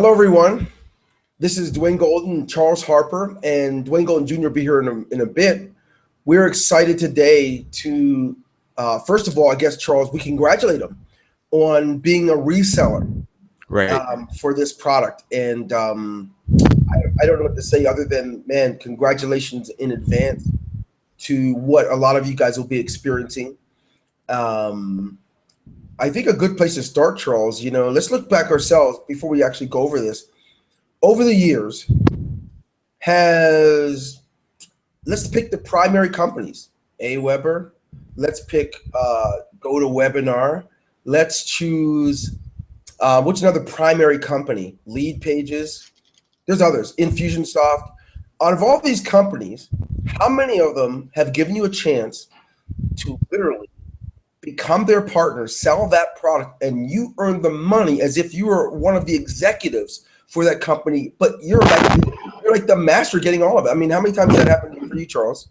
Hello, everyone. This is Dwayne Golden, Charles Harper, and Dwayne Golden Jr. will be here in a bit. We're excited today to, first of all, I guess, Charles, we congratulate him on being a reseller Right. for this product. And I don't know what to say other than, man, congratulations in advance to what a lot of you guys will be experiencing. I think a good place to start, Charles, let's look back ourselves before we actually go over this. Over the years, let's pick the primary companies. AWeber, let's pick GoToWebinar. Let's choose, what's another primary company? Lead Pages. There's others, Infusionsoft. Out of all these companies, how many of them have given you a chance to literally become their partner, sell that product, and you earn the money as if you were one of the executives for that company, but you're like the master getting all of it? I mean, how many times has that happened for you, Charles?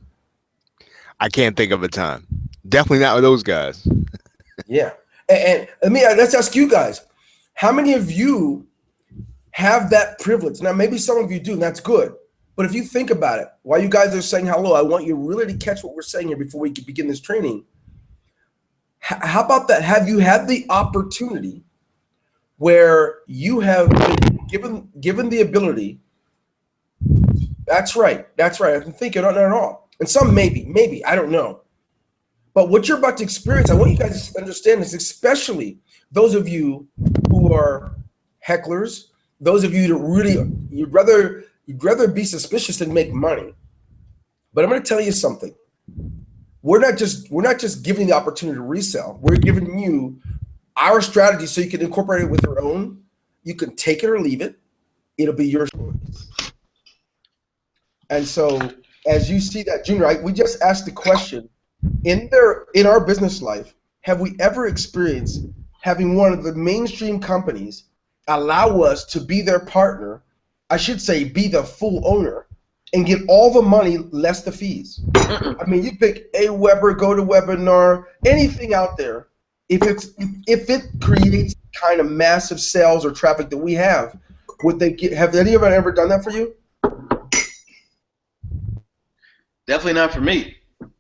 I can't think of a time. Definitely not with those guys. Yeah. And let's ask you guys, how many of you have that privilege? Now, maybe some of you do, and that's good. But if you think about it, while you guys are saying hello, I want you really to catch what we're saying here before we begin this training. How about that? Have you had the opportunity where you have been given the ability? That's right. I'm thinking not at all. And some maybe, I don't know. But what you're about to experience, I want you guys to understand this, especially those of you who are hecklers, those of you that really, you'd rather be suspicious than make money. But I'm going to tell you something. We're not just giving the opportunity to resell. We're giving you our strategy so you can incorporate it with your own. You can take it or leave it. It'll be your choice. And so, as you see that, Junior, we just asked the question: in our business life, have we ever experienced having one of the mainstream companies allow us to be their partner? I should say, be the full owner, and get all the money less the fees. I mean, you pick AWeber, GoToWebinar, anything out there. If it creates kind of massive sales or traffic that we have, have any of them ever done that for you? Definitely not for me.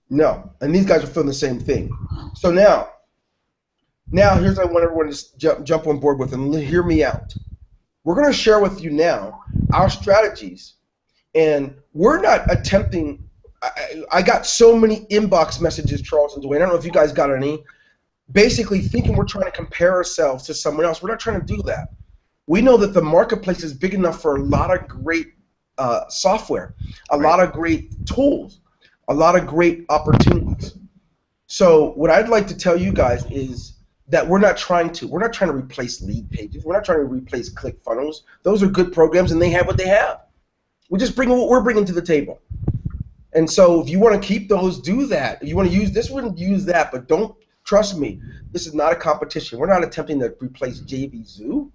No, and these guys are feeling the same thing. So now here's what I want everyone to jump on board with and hear me out. We're going to share with you now our strategies. And we're not attempting. I got so many inbox messages, Charles and Dwayne. I don't know if you guys got any. Basically thinking we're trying to compare ourselves to someone else. We're not trying to do that. We know that the marketplace is big enough for a lot of great software, a lot of great tools, a lot of great opportunities. So what I'd like to tell you guys is that we're not trying to replace Lead Pages. We're not trying to replace ClickFunnels. Those are good programs, and they have what they have. We just bring what we're bringing to the table. And so if you want to keep those, do that. If you want to use this one, use that. But don't, trust me, this is not a competition. We're not attempting to replace JVZoo.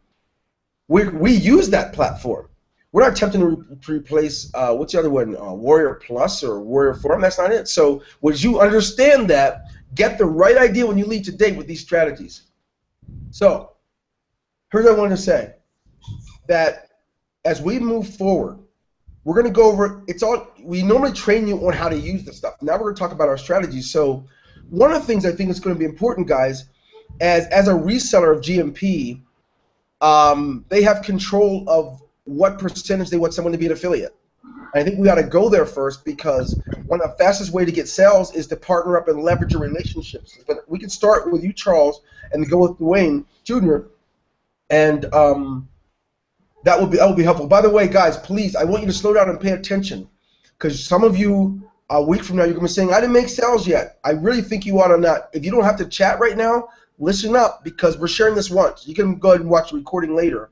We use that platform. We're not attempting to replace, what's the other one, Warrior Plus or Warrior Forum. That's not it. So once you understand that, get the right idea when you leave today with these strategies. So here's what I wanted to say, that as we move forward, we're going to go over, we normally train you on how to use this stuff. Now we're going to talk about our strategies. So one of the things I think is going to be important, guys, as a reseller of GMP, they have control of what percentage they want someone to be an affiliate. I think we got to go there first, because one of the fastest way to get sales is to partner up and leverage your relationships. But we can start with you, Charles, and go with Dwayne Jr., and that will be helpful. By the way, guys, please, I want you to slow down and pay attention, because some of you, a week from now, you're going to be saying, I didn't make sales yet. I really think you ought to not. If you don't have to chat right now, listen up, because we're sharing this once. You can go ahead and watch the recording later.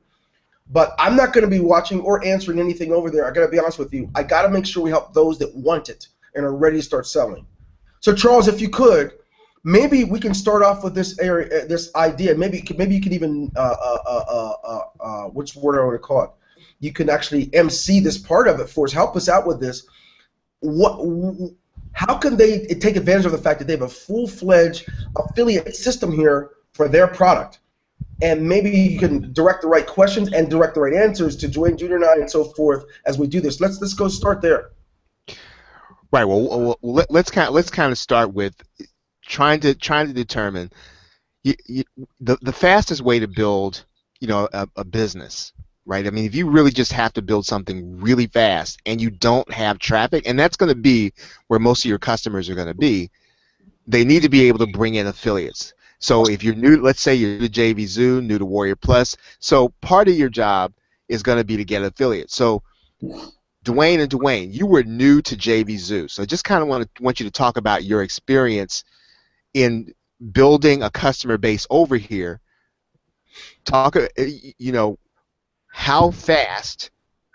But I'm not going to be watching or answering anything over there. I got to be honest with you. I got to make sure we help those that want it and are ready to start selling. So, Charles, if you could, maybe we can start off with this area, this idea. Maybe you can even which word I want to call it. You can actually MC this part of it for us. Help us out with this. How can they take advantage of the fact that they have a full-fledged affiliate system here for their product? and maybe you can direct the right questions and direct the right answers to Dwayne Jr. and I and so forth as we do this. Let's go start there. Right. Let's kind of start with trying to determine the fastest way to build, a business, right? I mean, if you really just have to build something really fast and you don't have traffic, and that's going to be where most of your customers are going to be, they need to be able to bring in affiliates. So if you're new, let's say you're new to JV Zoo, new to Warrior Plus, so part of your job is going to be to get affiliates. So Dwayne, you were new to JV Zoo, so just kind of want you to talk about your experience in building a customer base over here. Talk, how fast,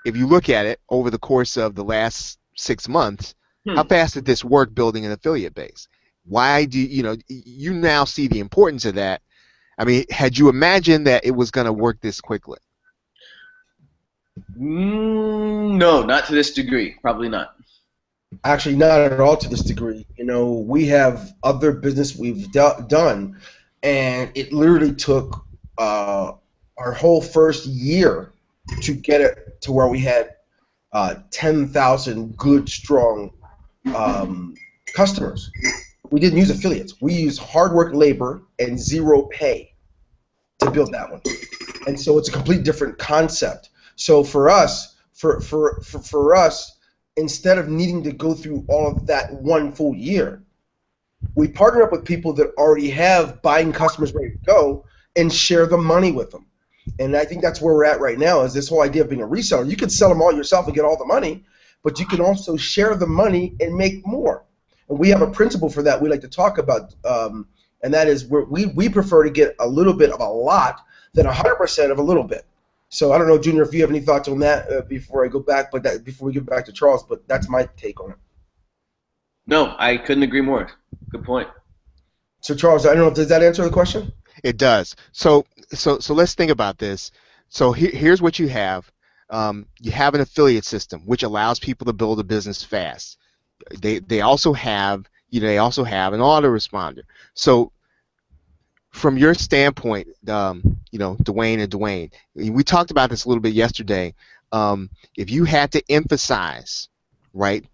if you look at it over the course of the last 6 months, how fast did this work building an affiliate base? Why do you now see the importance of that? I mean, had you imagined that it was going to work this quickly? No, not to this degree. Probably not. Actually, not at all to this degree. We have other business we've done, and it literally took our whole first year to get it to where we had 10,000 good, strong customers. We didn't use affiliates. We used hard work, labor, and zero pay to build that one. And so it's a complete different concept. So for us, for us, instead of needing to go through all of that one full year, we partner up with people that already have buying customers ready to go and share the money with them. And I think that's where we're at right now, is this whole idea of being a reseller. You can sell them all yourself and get all the money, but you can also share the money and make more. And we have a principle for that we like to talk about, and that is we prefer to get a little bit of a lot than 100% of a little bit. So I don't know, Junior, if you have any thoughts on that before I go back, before we get back to Charles, but that's my take on it. No, I couldn't agree more. Good point. So Charles, I don't know, does that answer the question? It does. So let's think about this. So here's what you have. You have an affiliate system which allows people to build a business fast. They also have an autoresponder. So from your standpoint, Dwayne, we talked about this a little bit yesterday. If you had to emphasize, right,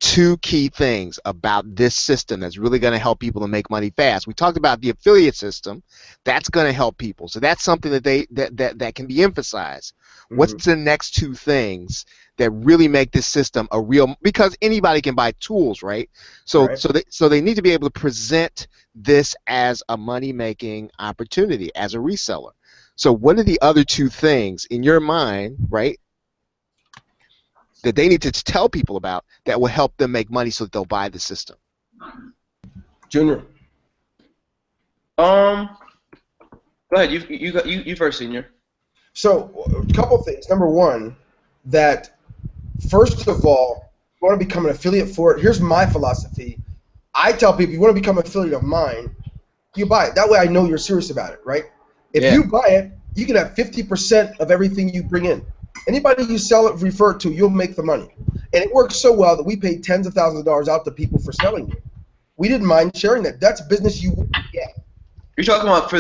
two key things about this system that's really going to help people to make money fast. We talked about the affiliate system. That's going to help people. So that's something that can be emphasized. Mm-hmm. What's the next two things that really make this system a real, because anybody can buy tools, right? So they need to be able to present this as a money-making opportunity as a reseller. So what are the other two things in your mind, right, that they need to tell people about that will help them make money so that they'll buy the system? Junior. Go ahead. You first, Senior. So a couple things. Number one, that first of all, you want to become an affiliate for it. Here's my philosophy. I tell people, you want to become an affiliate of mine, you buy it. That way I know you're serious about it, right? If you buy it, you can have 50% of everything you bring in. Anybody you sell it, refer it to, you'll make the money. And it works so well that we paid tens of thousands of dollars out to people for selling it. We didn't mind sharing that. That's business you wouldn't get. You're talking about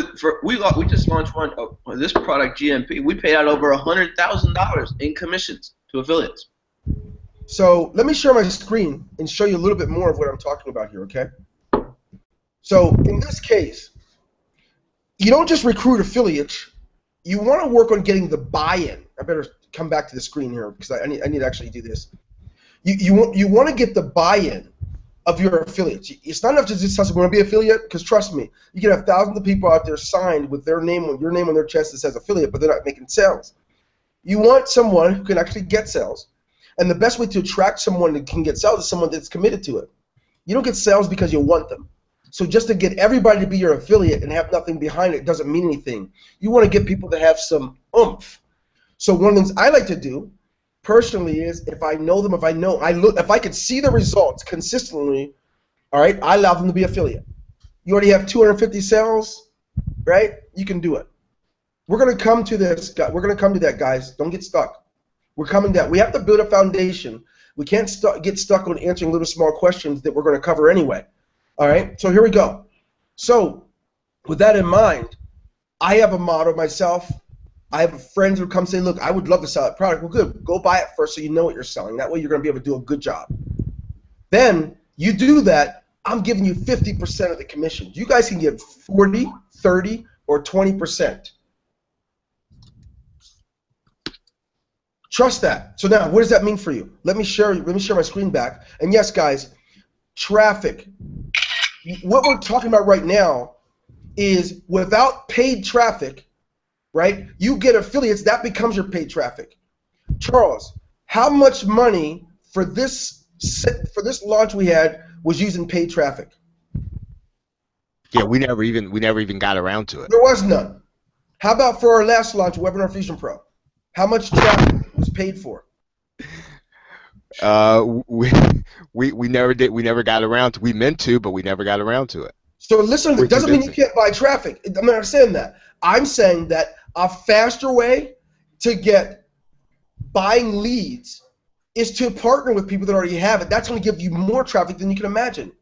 we just launched one this product GMP. We paid out over $100,000 in commissions to affiliates. So let me share my screen and show you a little bit more of what I'm talking about here, okay? So in this case, you don't just recruit affiliates. You want to work on getting the buy-in. I better come back to the screen here because I need to actually do this. You want to get the buy-in of your affiliates. It's not enough to just tell someone to be an affiliate, because trust me, you can have thousands of people out there signed with your name on their chest that says affiliate, but they're not making sales. You want someone who can actually get sales, and the best way to attract someone that can get sales is someone that's committed to it. You don't get sales because you want them. So just to get everybody to be your affiliate and have nothing behind it doesn't mean anything. You want to get people to have some oomph. So one of the things I like to do personally is, if I know them, if I can see the results consistently, all right, I allow them to be affiliate. You already have 250 sales, right? You can do it. We're going to come to this. We're going to come to that, guys. Don't get stuck. We're coming down. We have to build a foundation. We can't get stuck on answering little small questions that we're going to cover anyway. All right, so here we go. So with that in mind, I have a model myself. I have friends who come say, look, I would love to sell that product. Well, good. Go buy it first so you know what you're selling. That way you're going to be able to do a good job. Then you do that, I'm giving you 50% of the commission. You guys can get 40, 30, or 20%. Trust that. So now, what does that mean for you? Let me share my screen back. And yes, guys, traffic. What we're talking about right now is without paid traffic, right? You get affiliates, that becomes your paid traffic. Charles, how much money for this launch we had was using paid traffic? Yeah, we never even got around to it. There was none. How about for our last launch, Webinar Fusion Pro? How much traffic was paid for? We never did. We never got around to. We meant to, but we never got around to it. So listen, it doesn't mean you can't buy traffic. I'm not saying that. I'm saying that a faster way to get buying leads is to partner with people that already have it. That's going to give you more traffic than you can imagine.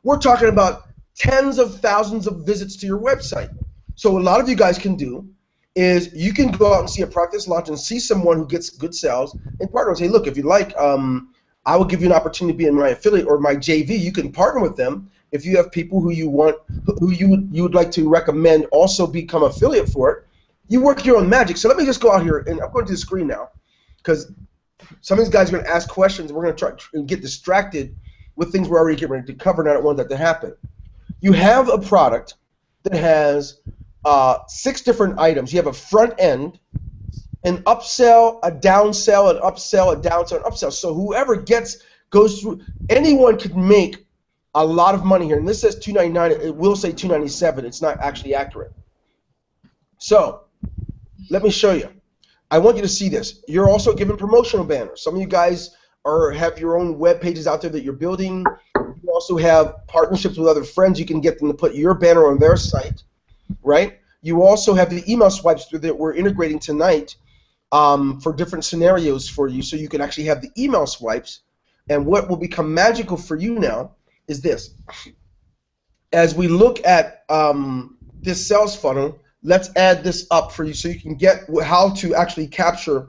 We're talking about tens of thousands of visits to your website. So what a lot of you guys can do is you can go out and see a product that's launched and see someone who gets good sales and partner and say, look, if you like, I will give you an opportunity to be in my affiliate or my JV. You can partner with them if you have people who you want, who you would like to recommend also become affiliate for it. You work your own magic. So let me just go out here, and I'm going to the screen now because some of these guys are going to ask questions. We're going to try and get distracted with things we're already getting ready to cover, and I don't want that to happen. You have a product that has 6 different items. You have a front end, an upsell, a downsell, an upsell, a downsell, an upsell. So whoever goes through, anyone can make a lot of money here. And this says $299. It will say $297. It's not actually accurate. So let me show you. I want you to see this. You're also given promotional banners. Some of you guys have your own web pages out there that you're building. You also have partnerships with other friends. You can get them to put your banner on their site, right? You also have the email swipes that we're integrating tonight for different scenarios for you, so you can actually have the email swipes. And what will become magical for you now is this. As we look at this sales funnel, let's add this up for you so you can get how to actually capture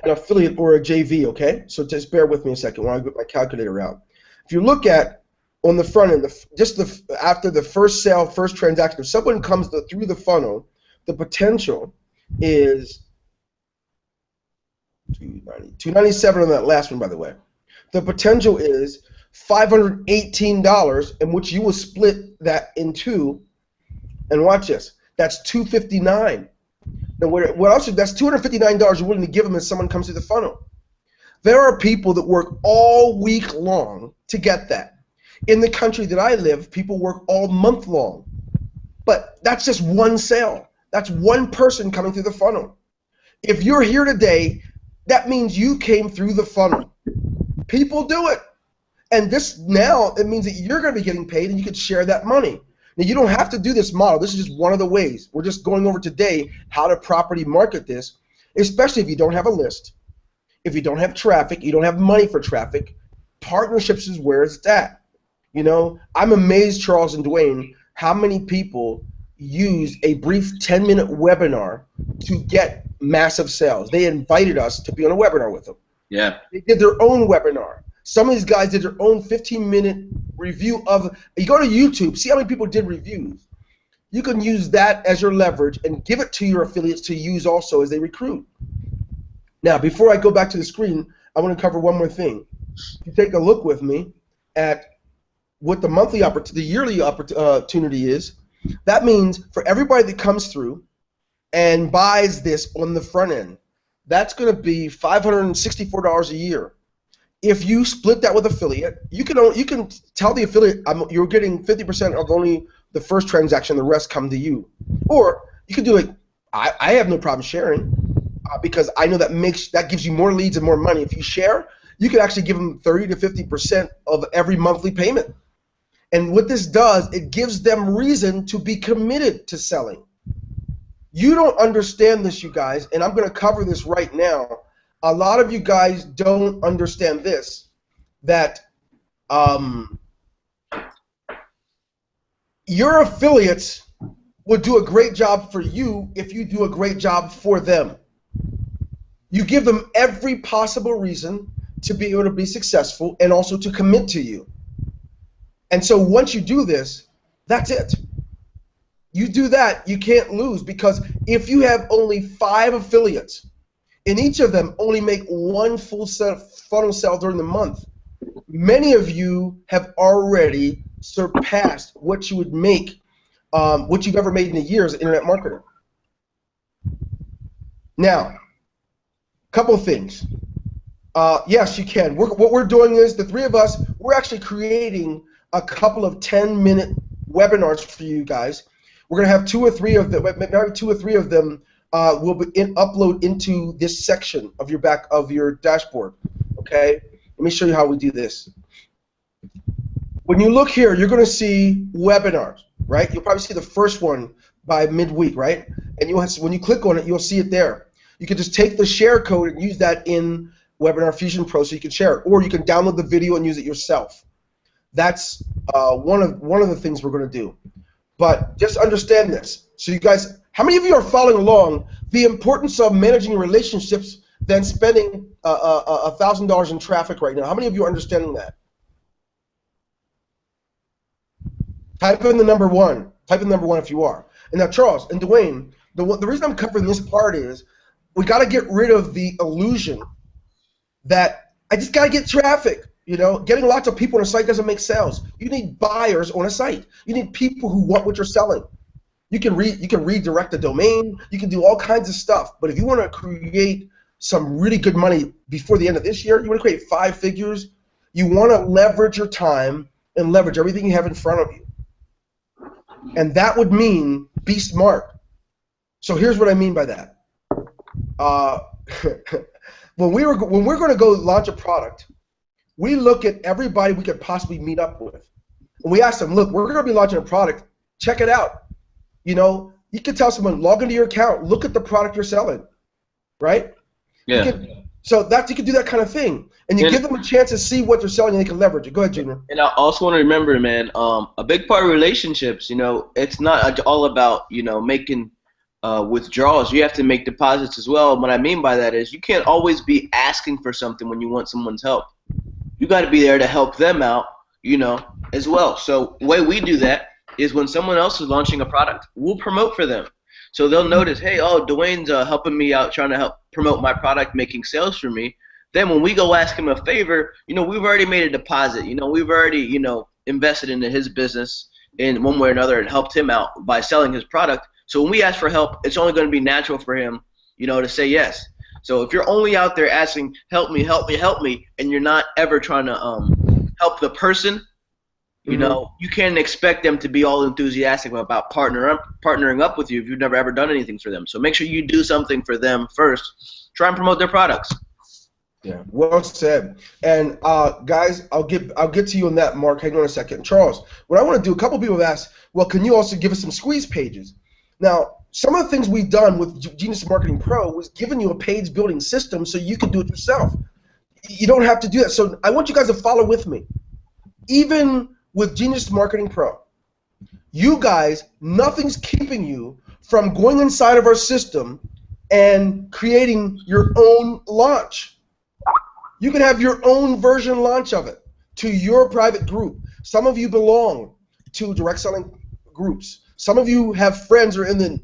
an affiliate or a JV, okay? So just bear with me a second while I get my calculator out. If you look at on the front end, after the first sale, first transaction, if someone comes through the funnel, the potential is $297 on that last one, by the way. The potential is $518, in which you will split that in two, and watch this. That's $259. Now, what else? That's $259 you're willing to give them as someone comes through the funnel. There are people that work all week long to get that. In the country that I live, people work all month long. But that's just one sale. That's one person coming through the funnel. If you're here today, that means you came through the funnel. People do it. And this now, it means that you're going to be getting paid and you can share that money. Now, you don't have to do this model. This is just one of the ways. We're just going over today how to properly market this, especially if you don't have a list, if you don't have traffic, you don't have money for traffic. Partnerships is where it's at. You know, I'm amazed, Charles and Dwayne, how many people use a brief 10-minute webinar to get massive sales. They invited us to be on a webinar with them. Yeah. They did their own webinar. Some of these guys did their own 15-minute review of. You go to YouTube, see how many people did reviews. You can use that as your leverage and give it to your affiliates to use also as they recruit. Now, before I go back to the screen, I want to cover one more thing. If you take a look with me at what the yearly opportunity is, that means for everybody that comes through and buys this on the front end, that's going to be $564 a year. If you split that with affiliate, you can tell the affiliate you're getting 50% of only the first transaction, the rest come to you. Or you can do it. I have no problem sharing because I know that gives you more leads and more money. If you share, you can actually give them 30 to 50% of every monthly payment. And what this does, it gives them reason to be committed to selling. You don't understand this, you guys, and I'm going to cover this right now. A lot of you guys don't understand this, that your affiliates will do a great job for you if you do a great job for them. You give them every possible reason to be able to be successful and also to commit to you. And so once you do this, that's it. You do that, you can't lose, because if you have only 5 affiliates and each of them only make one full funnel sale during the month, many of you have already surpassed what you would make, what you've ever made in a year as an internet marketer. Now, couple of things. Yes, you can. What we're doing is, the 3 of us, we're actually creating a couple of 10-minute webinars for you guys. We're going to have 2 or 3 of them, maybe 2 or 3 of them will be upload into this section of your dashboard. Okay? Let me show you how we do this. When you look here, you're going to see webinars, right? You'll probably see the first one by midweek, right? And when you click on it, you'll see it there. You can just take the share code and use that in Webinar Fusion Pro so you can share it, or you can download the video and use it yourself. That's one of the things we're going to do. But just understand this. So you guys, how many of you are following along the importance of managing relationships than spending $1,000 in traffic right now? How many of you are understanding that? Type in the number 1. Type in the number 1 if you are. And now, Charles and Dwayne, the reason I'm covering this part is we got to get rid of the illusion that I just got to get traffic. You know, getting lots of people on a site doesn't make sales. You need buyers on a site. You need people who want what you're selling. You can redirect the domain. You can do all kinds of stuff. But if you want to create some really good money before the end of this year, you want to create 5 figures, you want to leverage your time and leverage everything you have in front of you. And that would mean be smart. So here's what I mean by that. When we're going to go launch a product, we look at everybody we could possibly meet up with. And we ask them, look, we're going to be launching a product. Check it out. You know, you can tell someone, log into your account, look at the product you're selling, right? Yeah. You can do that kind of thing. And you give them a chance to see what they're selling and they can leverage it. Go ahead, Junior. And I also want to remember, man, a big part of relationships, you know, it's not all about, you know, making withdrawals. You have to make deposits as well. And what I mean by that is you can't always be asking for something when you want someone's help. You got to be there to help them out, you know, as well. So the way we do that is when someone else is launching a product, we'll promote for them. So they'll notice, hey, oh, Dwayne's helping me out, trying to help promote my product, making sales for me. Then when we go ask him a favor, you know, we've already made a deposit. You know, we've already, you know, invested into his business in one way or another and helped him out by selling his product. So when we ask for help, it's only going to be natural for him, you know, to say yes. So if you're only out there asking, help me, help me, help me, and you're not ever trying to help the person, you know, you can't expect them to be all enthusiastic about partnering up with you if you've never ever done anything for them. So make sure you do something for them first. Try and promote their products. Yeah, well said. And guys, I'll get to you on that, Mark. Hang on a second. Charles, what I want to do, a couple people have asked, well, can you also give us some squeeze pages? Now, some of the things we've done with Genius Marketing Pro was giving you a page building system so you can do it yourself. You don't have to do that. So I want you guys to follow with me. Even with Genius Marketing Pro, you guys, nothing's keeping you from going inside of our system and creating your own launch. You can have your own version launch of it to your private group. Some of you belong to direct selling groups. Some of you have friends who are in the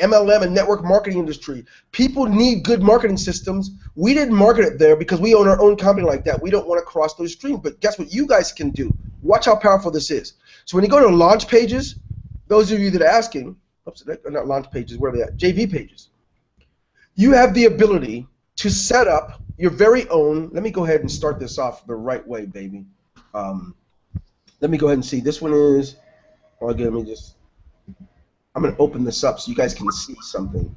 MLM and network marketing industry. People need good marketing systems. We didn't market it there because we own our own company like that. We don't want to cross those streams. But guess what you guys can do? Watch how powerful this is. So when you go to launch pages, those of you that are asking, oops, not launch pages, where are they at? JV pages. You have the ability to set up your very own. Let me go ahead and start this off the right way, baby. Let me go ahead and see. This one is, well, again, let me just, I'm going to open this up so you guys can see something.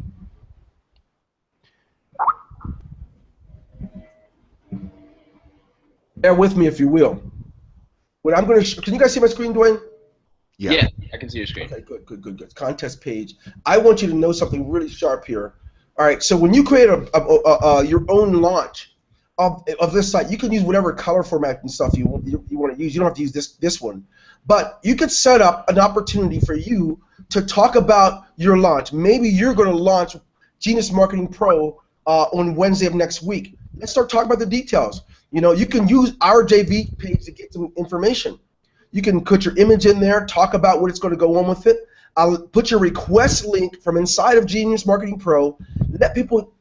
Bear with me if you will. What I'm going to, can you guys see my screen, Dwayne? Yeah, I can see your screen. Okay, good. Contest page. I want you to know something really sharp here. All right, so when you create your own launch of this site, you can use whatever color format and stuff you want to use. You don't have to use this one. But you could set up an opportunity for you to talk about your launch. Maybe you're going to launch Genius Marketing Pro on Wednesday of next week. Let's start talking about the details. You know, you can use our JV page to get some information. You can put your image in there, talk about what it's going to go on with it. I'll put your request link from inside of Genius Marketing Pro. Let people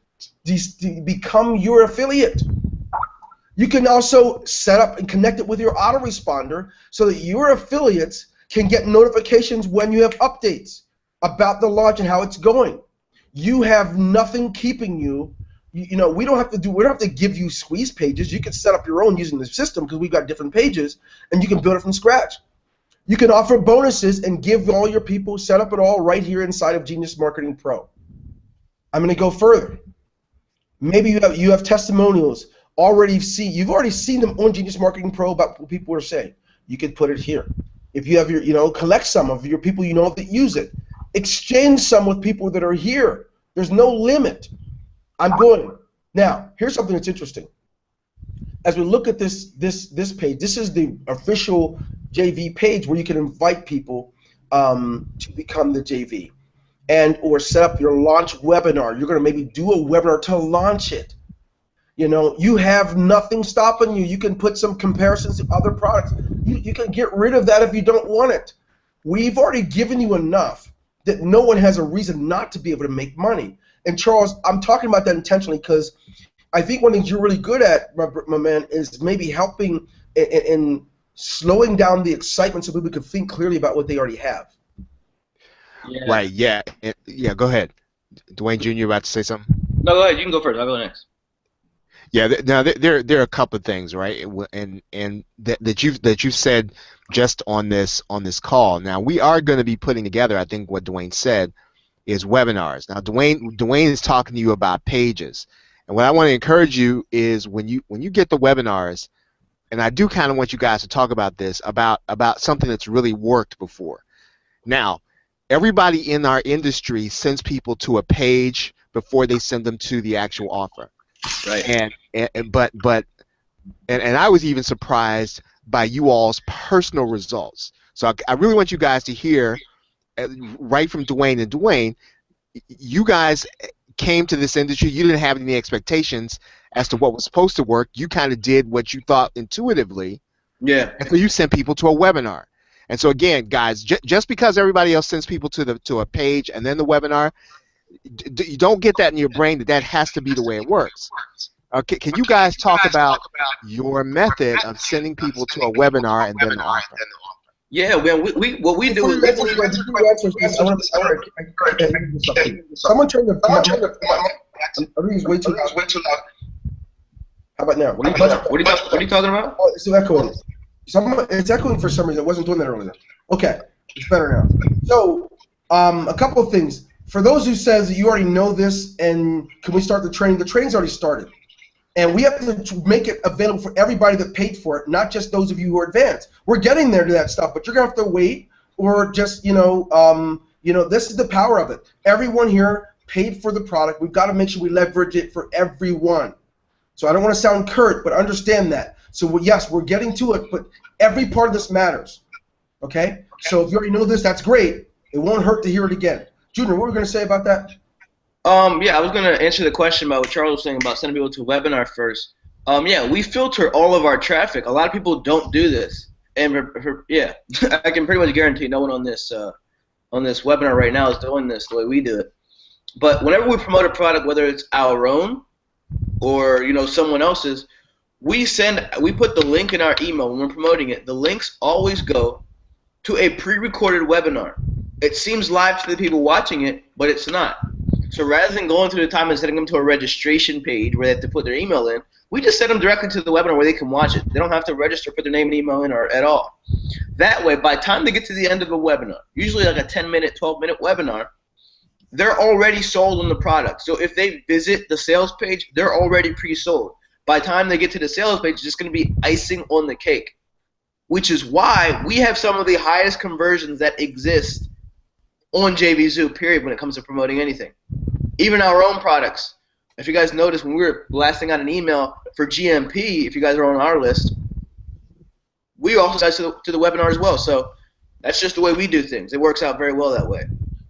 become your affiliate. You can also set up and connect it with your autoresponder so that your affiliates can get notifications when you have updates about the launch and how it's going. You have nothing keeping you. You know, we don't have to give you squeeze pages. You can set up your own using the system because we've got different pages, and you can build it from scratch. You can offer bonuses and give all your people, set up it all right here inside of Genius Marketing Pro. I'm going to go further. Maybe you have testimonials you've already seen them on Genius Marketing Pro about what people are saying. You can put it here. If you have your, collect some of your people that use it. Exchange some with people that are here. There's no limit. I'm going. Now, here's something that's interesting. As we look at this page, this is the official JV page where you can invite people to become the JV or set up your launch webinar. You're going to maybe do a webinar to launch it. You have nothing stopping you. You can put some comparisons to other products. You can get rid of that if you don't want it. We've already given you enough that no one has a reason not to be able to make money. And Charles, I'm talking about that intentionally because I think one thing you're really good at, my man, is maybe helping in slowing down the excitement so people can think clearly about what they already have. Yeah. Right, yeah. Yeah, go ahead. Dwayne Jr., you about to say something? No, go ahead. You can go first. I'll go next. Yeah, now there are a couple of things, right, and that you've said just on this call. Now we are going to be putting together, I think what Dwayne said, is webinars. Now Dwayne is talking to you about pages, and what I want to encourage you is when you get the webinars, and I do kind of want you guys to talk about this about something that's really worked before. Now, everybody in our industry sends people to a page before they send them to the actual offer. Right. But I was even surprised by you all's personal results. So I really want you guys to hear right from Dwayne. And Dwayne, you guys came to this industry. You didn't have any expectations as to what was supposed to work. You kind of did what you thought intuitively. Yeah. And so you sent people to a webinar. And so again, guys, just because everybody else sends people to a page and then the webinar, you don't get that in your brain that has to be the way it works. Okay, can you guys talk about your method of sending people to a webinar and then the offer? Yeah, well, what we do is someone turn the everything's way too loud. How about now? What are you talking about? Oh, it's echoing. It's echoing for some reason. It wasn't doing that earlier. Okay, it's better now. So, a couple of things. For those who says that you already know this and can we start the training? The training's already started. And we have to make it available for everybody that paid for it, not just those of you who are advanced. We're getting there to that stuff, but you're going to have to wait or just, this is the power of it. Everyone here paid for the product. We've got to make sure we leverage it for everyone. So I don't want to sound curt, but understand that. So, yes, we're getting to it, but every part of this matters. Okay? So if you already know this, that's great. It won't hurt to hear it again. Junior, what were you going to say about that? Yeah, I was going to answer the question about what Charles was saying about sending people to a webinar first. Yeah, we filter all of our traffic. A lot of people don't do this. And yeah, I can pretty much guarantee no one on this webinar right now is doing this the way we do it. But whenever we promote a product, whether it's our own or someone else's, we put the link in our email when we're promoting it. The links always go to a pre-recorded webinar. It seems live to the people watching it, but it's not. So rather than going through the time and sending them to a registration page where they have to put their email in, we just send them directly to the webinar where they can watch it. They don't have to register, put their name and email in or at all. That way, by the time they get to the end of a webinar, usually like a 10-minute, 12-minute webinar, they're already sold on the product. So if they visit the sales page, they're already pre-sold. By the time they get to the sales page, it's just going to be icing on the cake, which is why we have some of the highest conversions that exist on JVZoo, period, when it comes to promoting anything. Even our own products. If you guys notice, when we were blasting out an email for GMP, if you guys are on our list, we also got to the webinar as well. So That's just the way we do things. It works out very well that way.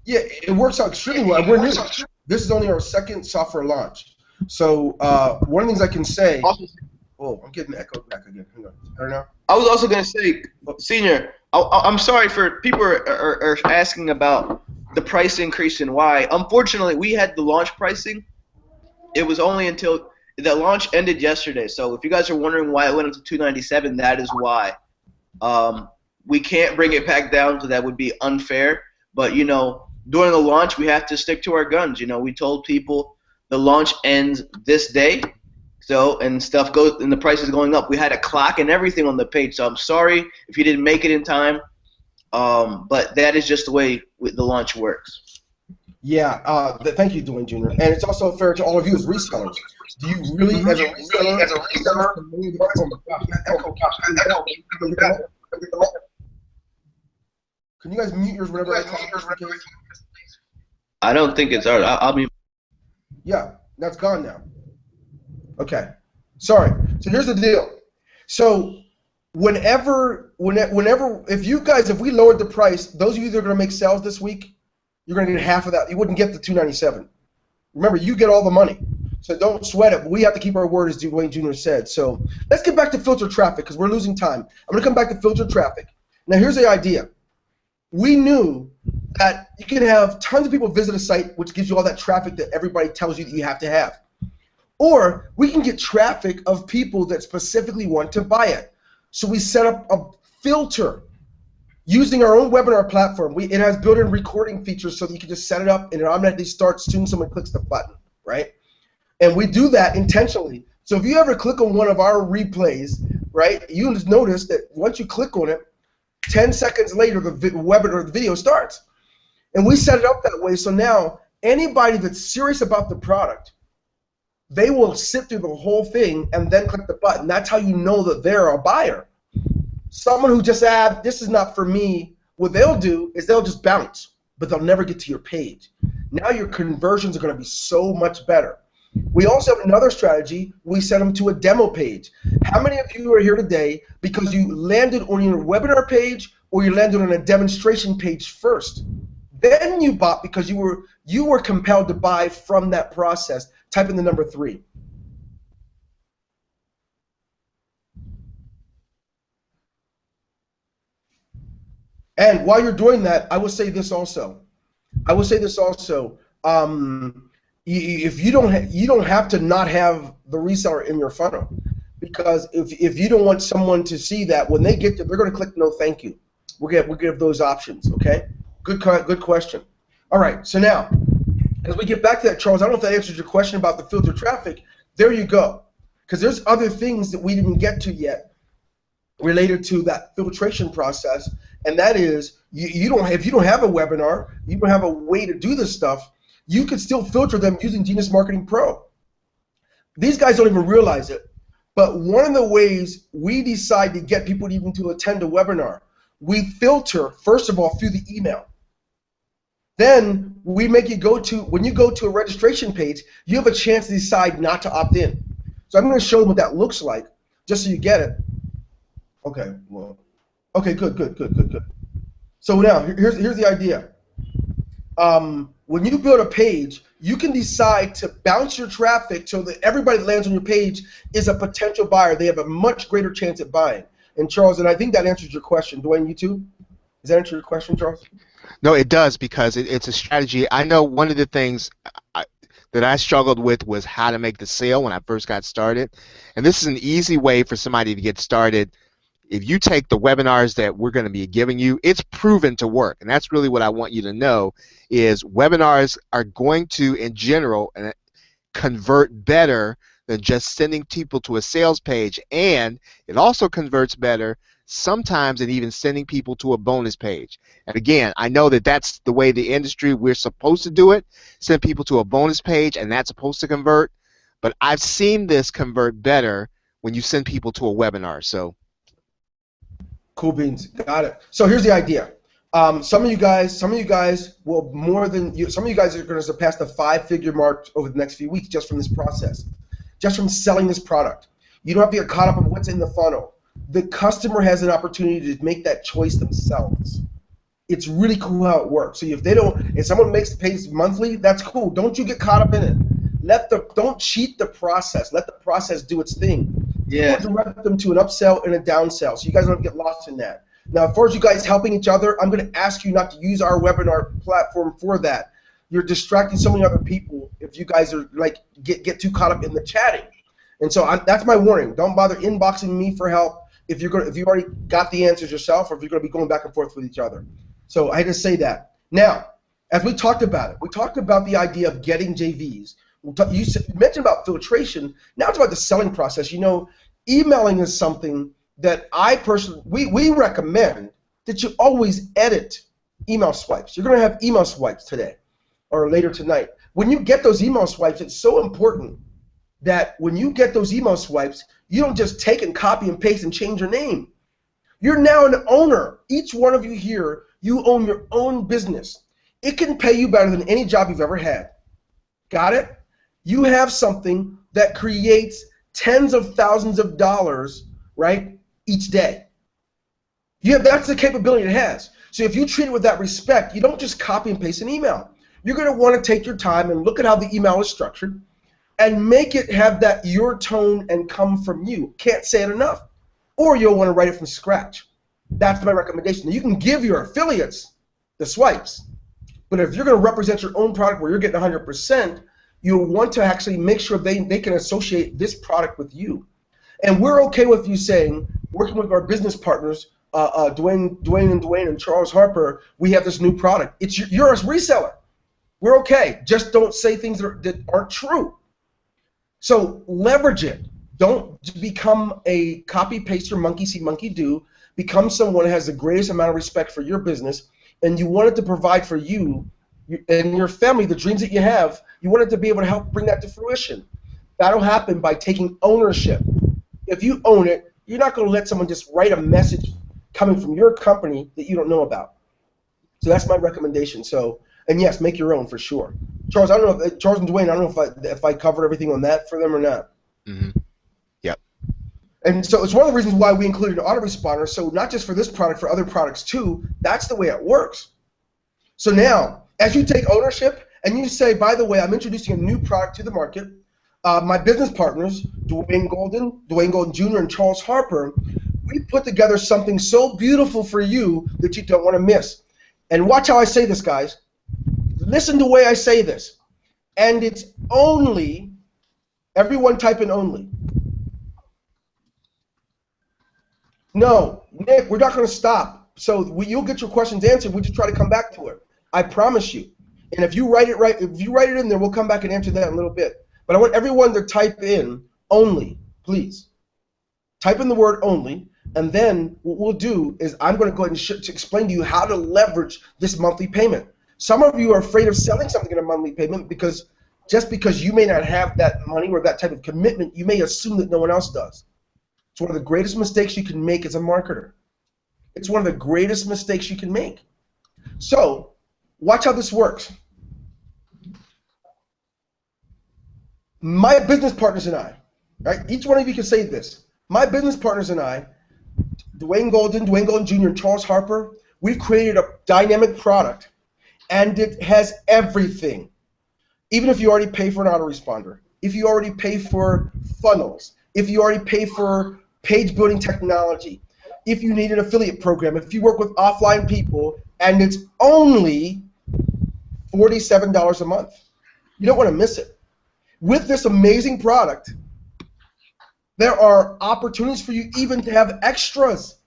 Yeah, it works out extremely well. We're new. This is only our second software launch. So one of the things I can say. Oh, I'm getting echoed back again. Hang on. Better now? I was also going to say, Senior, I'm sorry for people are asking about the price increase and why. Unfortunately, we had the launch pricing. It was only until the launch ended yesterday. So if you guys are wondering why it went up to $297, that is why. We can't bring it back down, so that would be unfair. But, you know, during the launch, we have to stick to our guns. You know, we told people the launch ends this day. So, and stuff goes, and the price is going up. We had a clock and everything on the page. So I'm sorry if you didn't make it in time, but that is just the way the launch works. Yeah, thank you, Dwayne Jr. And it's also fair to all of you as resellers. Do you really, as a reseller, can you guys mute yours whenever I talk? I don't think it's ours. I'll be. Yeah, that's gone now. Okay, sorry. So here's the deal. So whenever, if we lowered the price, those of you that are going to make sales this week, you're going to get half of that. You wouldn't get the $297. Remember, you get all the money. So don't sweat it. We have to keep our word, as Dwayne Jr. said. So let's get back to filter traffic because we're losing time. I'm going to come back to filter traffic. Now here's the idea. We knew that you can have tons of people visit a site, which gives you all that traffic that everybody tells you that you have to have. Or we can get traffic of people that specifically want to buy it. So we set up a filter using our own webinar platform. It has built-in recording features so that you can just set it up and it automatically starts as soon as someone clicks the button, right? And we do that intentionally. So if you ever click on one of our replays, right, you just notice that once you click on it, 10 seconds later the webinar, the video starts. And we set it up that way so now anybody that's serious about the product, they will sit through the whole thing and then click the button. That's how you know that they're a buyer. Someone who just this is not for me, what they'll do is they'll just bounce, but they'll never get to your page. Now your conversions are going to be so much better. We also have another strategy. We send them to a demo page. How many of you are here today because you landed on your webinar page or you landed on a demonstration page first? Then you bought because you were compelled to buy from that process. Type in the number 3. And while you're doing that, I will say this also. If you don't have to not have the reseller in your funnel, because if you don't want someone to see that when they get there, they're going to click no thank you. We'll give those options. Okay. Good question. All right. So now, as we get back to that, Charles, I don't know if that answers your question about the filter traffic. There you go. Because there's other things that we didn't get to yet related to that filtration process, and that is if you don't have a webinar, you don't have a way to do this stuff, you can still filter them using Genius Marketing Pro. These guys don't even realize it, but one of the ways we decide to get people even to attend a webinar, we filter, first of all, through the email. Then we make you when you go to a registration page, you have a chance to decide not to opt in. So I'm going to show them what that looks like, just so you get it. Okay, well, okay, good. So now, here's the idea. When you build a page, you can decide to bounce your traffic so that everybody that lands on your page is a potential buyer. They have a much greater chance at buying. And Charles, and I think that answers your question. Dwayne, you too? Does that answer your question, Charles? No, it does, because it's a strategy. I know one of the things that I struggled with was how to make the sale when I first got started. And this is an easy way for somebody to get started. If you take the webinars that we're going to be giving you, it's proven to work. And that's really what I want you to know is webinars are going to, in general, convert better than just sending people to a sales page. And it also converts better sometimes than even sending people to a bonus page. And again, I know that that's the way the industry, we're supposed to do it, send people to a bonus page, and that's supposed to convert. But I've seen this convert better when you send people to a webinar. So. Cool beans, got it. So here's the idea. Some of you guys will some of you guys are going to surpass the 5-figure mark over the next few weeks just from this process, just from selling this product. You don't have to get caught up on what's in the funnel. The customer has an opportunity to make that choice themselves. It's really cool how it works. So if they don't, if someone pays monthly, that's cool. Don't you get caught up in it. Don't cheat the process. Let the process do its thing. Yeah. Direct them to an upsell and a downsell, so you guys don't get lost in that. Now, as far as you guys helping each other, I'm going to ask you not to use our webinar platform for that. You're distracting so many other people if you guys are like get too caught up in the chatting. And so that's my warning. Don't bother inboxing me for help if you already got the answers yourself, or if you're going to be going back and forth with each other. So I had to say that. Now, as we talked about the idea of getting JVs. You mentioned about filtration. Now it's about the selling process. You know, emailing is something that I personally, we recommend that you always edit email swipes. You're going to have email swipes today or later tonight. When you get those email swipes, it's so important that when you get those email swipes, you don't just take and copy and paste and change your name. You're now an owner. Each one of you here, you own your own business. It can pay you better than any job you've ever had. Got it? You have something that creates tens of thousands of dollars, right, each day. That's the capability it has. So if you treat it with that respect, you don't just copy and paste an email. You're going to want to take your time and look at how the email is structured and make it have that your tone and come from you. Can't say it enough. Or you'll want to write it from scratch. That's my recommendation. You can give your affiliates the swipes, but if you're going to represent your own product where you're getting 100%, you'll want to actually make sure they can associate this product with you. And we're okay with you saying, working with our business partners, Dwayne and Charles Harper, we have this new product. You're a reseller. We're okay. Just don't say things that aren't true. So leverage it. Don't become a copy paster, monkey see, monkey do. Become someone who has the greatest amount of respect for your business, and you want it to provide for you and your family the dreams that you have. You want it to be able to help bring that to fruition. That'll happen by taking ownership. If you own it, you're not going to let someone just write a message coming from your company that you don't know about. So that's my recommendation. So, and yes, make your own for sure. Charles, I don't know if Charles and Dwayne, I don't know if I covered everything on that for them or not. Mm-hmm. Yep. And so it's one of the reasons why we included an autoresponder. So not just for this product, for other products too. That's the way it works. So now, as you take ownership and you say, by the way, I'm introducing a new product to the market. My business partners, Dwayne Golden Jr. and Charles Harper, we put together something so beautiful for you that you don't want to miss. And watch how I say this, guys. Listen to the way I say this. And it's only, everyone type in only. No, Nick, we're not going to stop. So you'll get your questions answered. We just try to come back to it. I promise you. And if you write it in there, we'll come back and answer that in a little bit. But I want everyone to type in only, please. Type in the word only, and then what we'll do is I'm going to go ahead and to explain to you how to leverage this monthly payment. Some of you are afraid of selling something in a monthly payment because just because you may not have that money or that type of commitment, you may assume that no one else does. It's one of the greatest mistakes you can make as a marketer. It's one of the greatest mistakes you can make. So watch how this works. My business partners and I, right? Each one of you can say this. My business partners and I, Dwayne Golden Jr., and Charles Harper, we've created a dynamic product, and it has everything. Even if you already pay for an autoresponder, if you already pay for funnels, if you already pay for page building technology, if you need an affiliate program, if you work with offline people, and it's only $47 a month. You don't want to miss it. With this amazing product, there are opportunities for you even to have extras,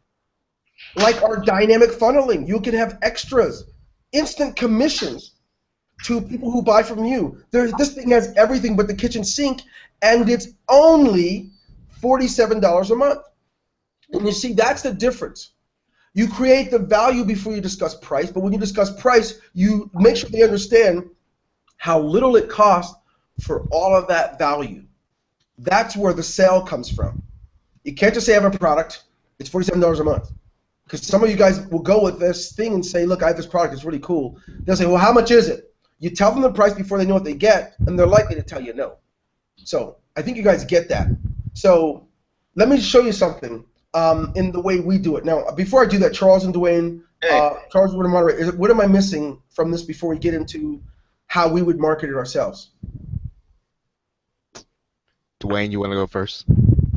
like our dynamic funneling. You can have extras, instant commissions to people who buy from you. This thing has everything but the kitchen sink, and it's only $47 a month. And you see, that's the difference. You create the value before you discuss price, but when you discuss price, you make sure they understand how little it costs for all of that value. That's where the sale comes from. You can't just say I have a product, it's $47 a month. Because some of you guys will go with this thing and say, look, I have this product, it's really cool. They'll say, well, how much is it? You tell them the price before they know what they get, and they're likely to tell you no. So I think you guys get that. So let me show you something in the way we do it. Now, before I do that, Charles and Dwayne, Hey, Charles, would moderate. What am I missing from this before we get into how we would market it ourselves? Dwayne, you want to go first?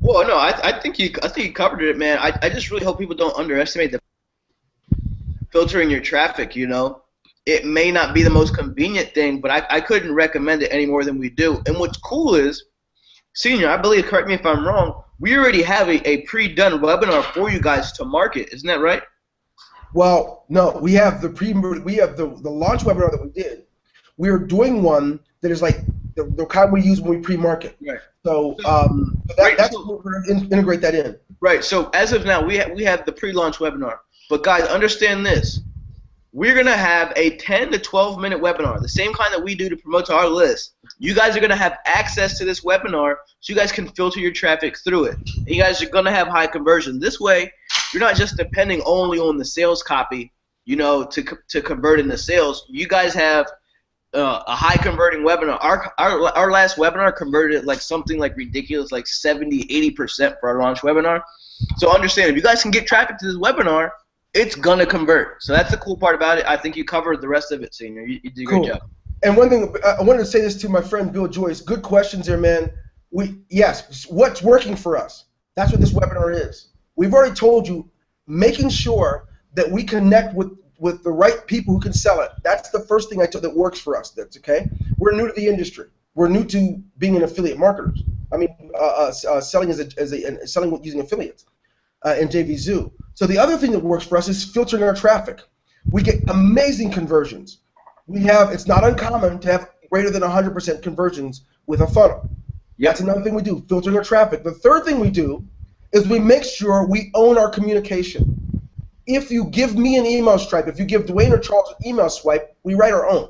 well, no, I think you covered it, man. I just really hope people don't underestimate the filtering your traffic. You know, it may not be the most convenient thing, but I couldn't recommend it any more than we do. And what's cool is, Senior, I believe, correct me if I'm wrong, we already have a pre-done webinar for you guys to market. Isn't that right? Well, no, we have the launch webinar that we did. We are doing one that is like the kind we use when we pre-market. Right. So, So, right. that's So, what we're going to integrate that in. right. So as of now, we have the pre-launch webinar. But guys, understand this. We're going to have a 10 to 12 minute webinar, the same kind that we do to promote to our list. You guys are going to have access to this webinar so you guys can filter your traffic through it. And you guys are going to have high conversion. This way, you're not just depending only on the sales copy, you know, to convert into sales. You guys have a high converting webinar. Our last webinar converted like something like ridiculous, like 70-80% for our launch webinar. So understand, if you guys can get traffic to this webinar, it's gonna convert. So that's the cool part about it. I think you covered the rest of it, Senior. You did a great job. And one thing I wanted to say this to my friend Bill Joyce. Good questions there, man. Yes, what's working for us? That's what this webinar is. We've already told you, making sure that we connect with the right people who can sell it. That's the first thing I told that works for us. That's okay. We're new to the industry. We're new to being an affiliate marketers. I mean, selling selling using affiliates in JV Zoo. So the other thing that works for us is filtering our traffic. We get amazing conversions. It's not uncommon to have greater than 100% conversions with a funnel. Yep. That's another thing we do, filtering our traffic. The third thing we do is we make sure we own our communication. If you give me an email swipe, if you give Dwayne or Charles an email swipe, we write our own.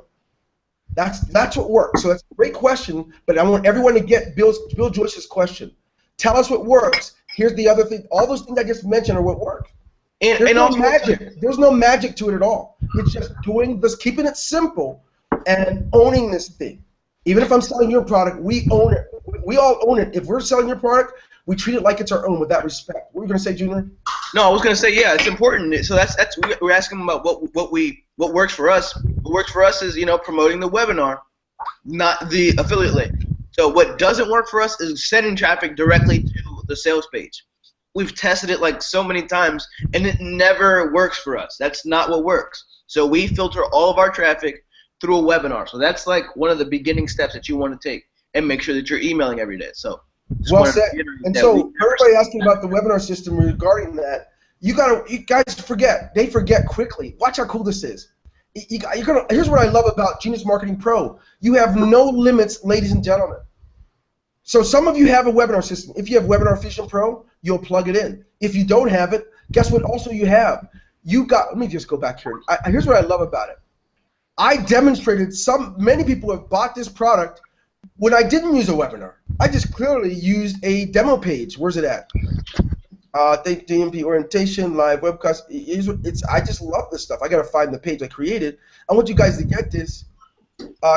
That's what works. So that's a great question, but I want everyone to get Bill Joyce's question. Tell us what works. Here's the other thing. All those things I just mentioned are what work. There's no magic. There's no magic to it at all. It's just keeping it simple and owning this thing. Even if I'm selling your product, we own it. We all own it. If we're selling your product, we treat it like it's our own with that respect. What were you going to say, Junior? No, I was going to say, yeah, it's important. So that's we're asking about what works for us. What works for us is, you know, promoting the webinar, not the affiliate link. So what doesn't work for us is sending traffic directly to the sales page. We've tested it like so many times, and it never works for us. That's not what works. So we filter all of our traffic through a webinar. So that's like one of the beginning steps that you want to take, and make sure that you're emailing every day. So well said. And so everybody asking about the webinar system regarding that, you guys forget. They forget quickly. Watch how cool this is. Here's what I love about Genius Marketing Pro. You have no limits, ladies and gentlemen. So some of you have a webinar system. If you have Webinar Fusion Pro, you'll plug it in. If you don't have it, guess what also you have? Let me just go back here. Here's what I love about it. I demonstrated many people have bought this product when I didn't use a webinar. I just clearly used a demo page. Where's it at? GMP Orientation, live webcast. I just love this stuff. I got to find the page I created. I want you guys to get this.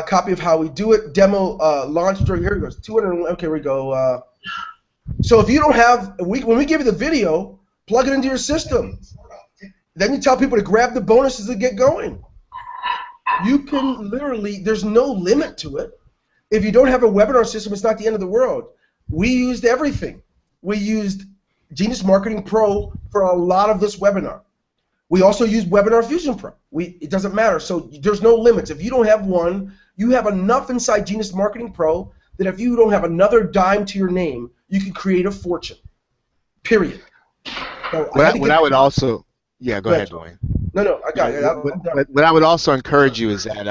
Copy of how we do it. Demo launch during. Here it goes. 200. Okay, here we go. So if you don't have, when we give you the video, plug it into your system. Then you tell people to grab the bonuses and get going. You can literally. There's no limit to it. If you don't have a webinar system, it's not the end of the world. We used everything. We used Genius Marketing Pro for a lot of this webinar. We also use Webinar Fusion Pro. It doesn't matter. So there's no limits. If you don't have one, you have enough inside Genius Marketing Pro that if you don't have another dime to your name, you can create a fortune. Period. So what I would also, yeah, go ahead, Dwayne. No, I got it. What I would also encourage you is that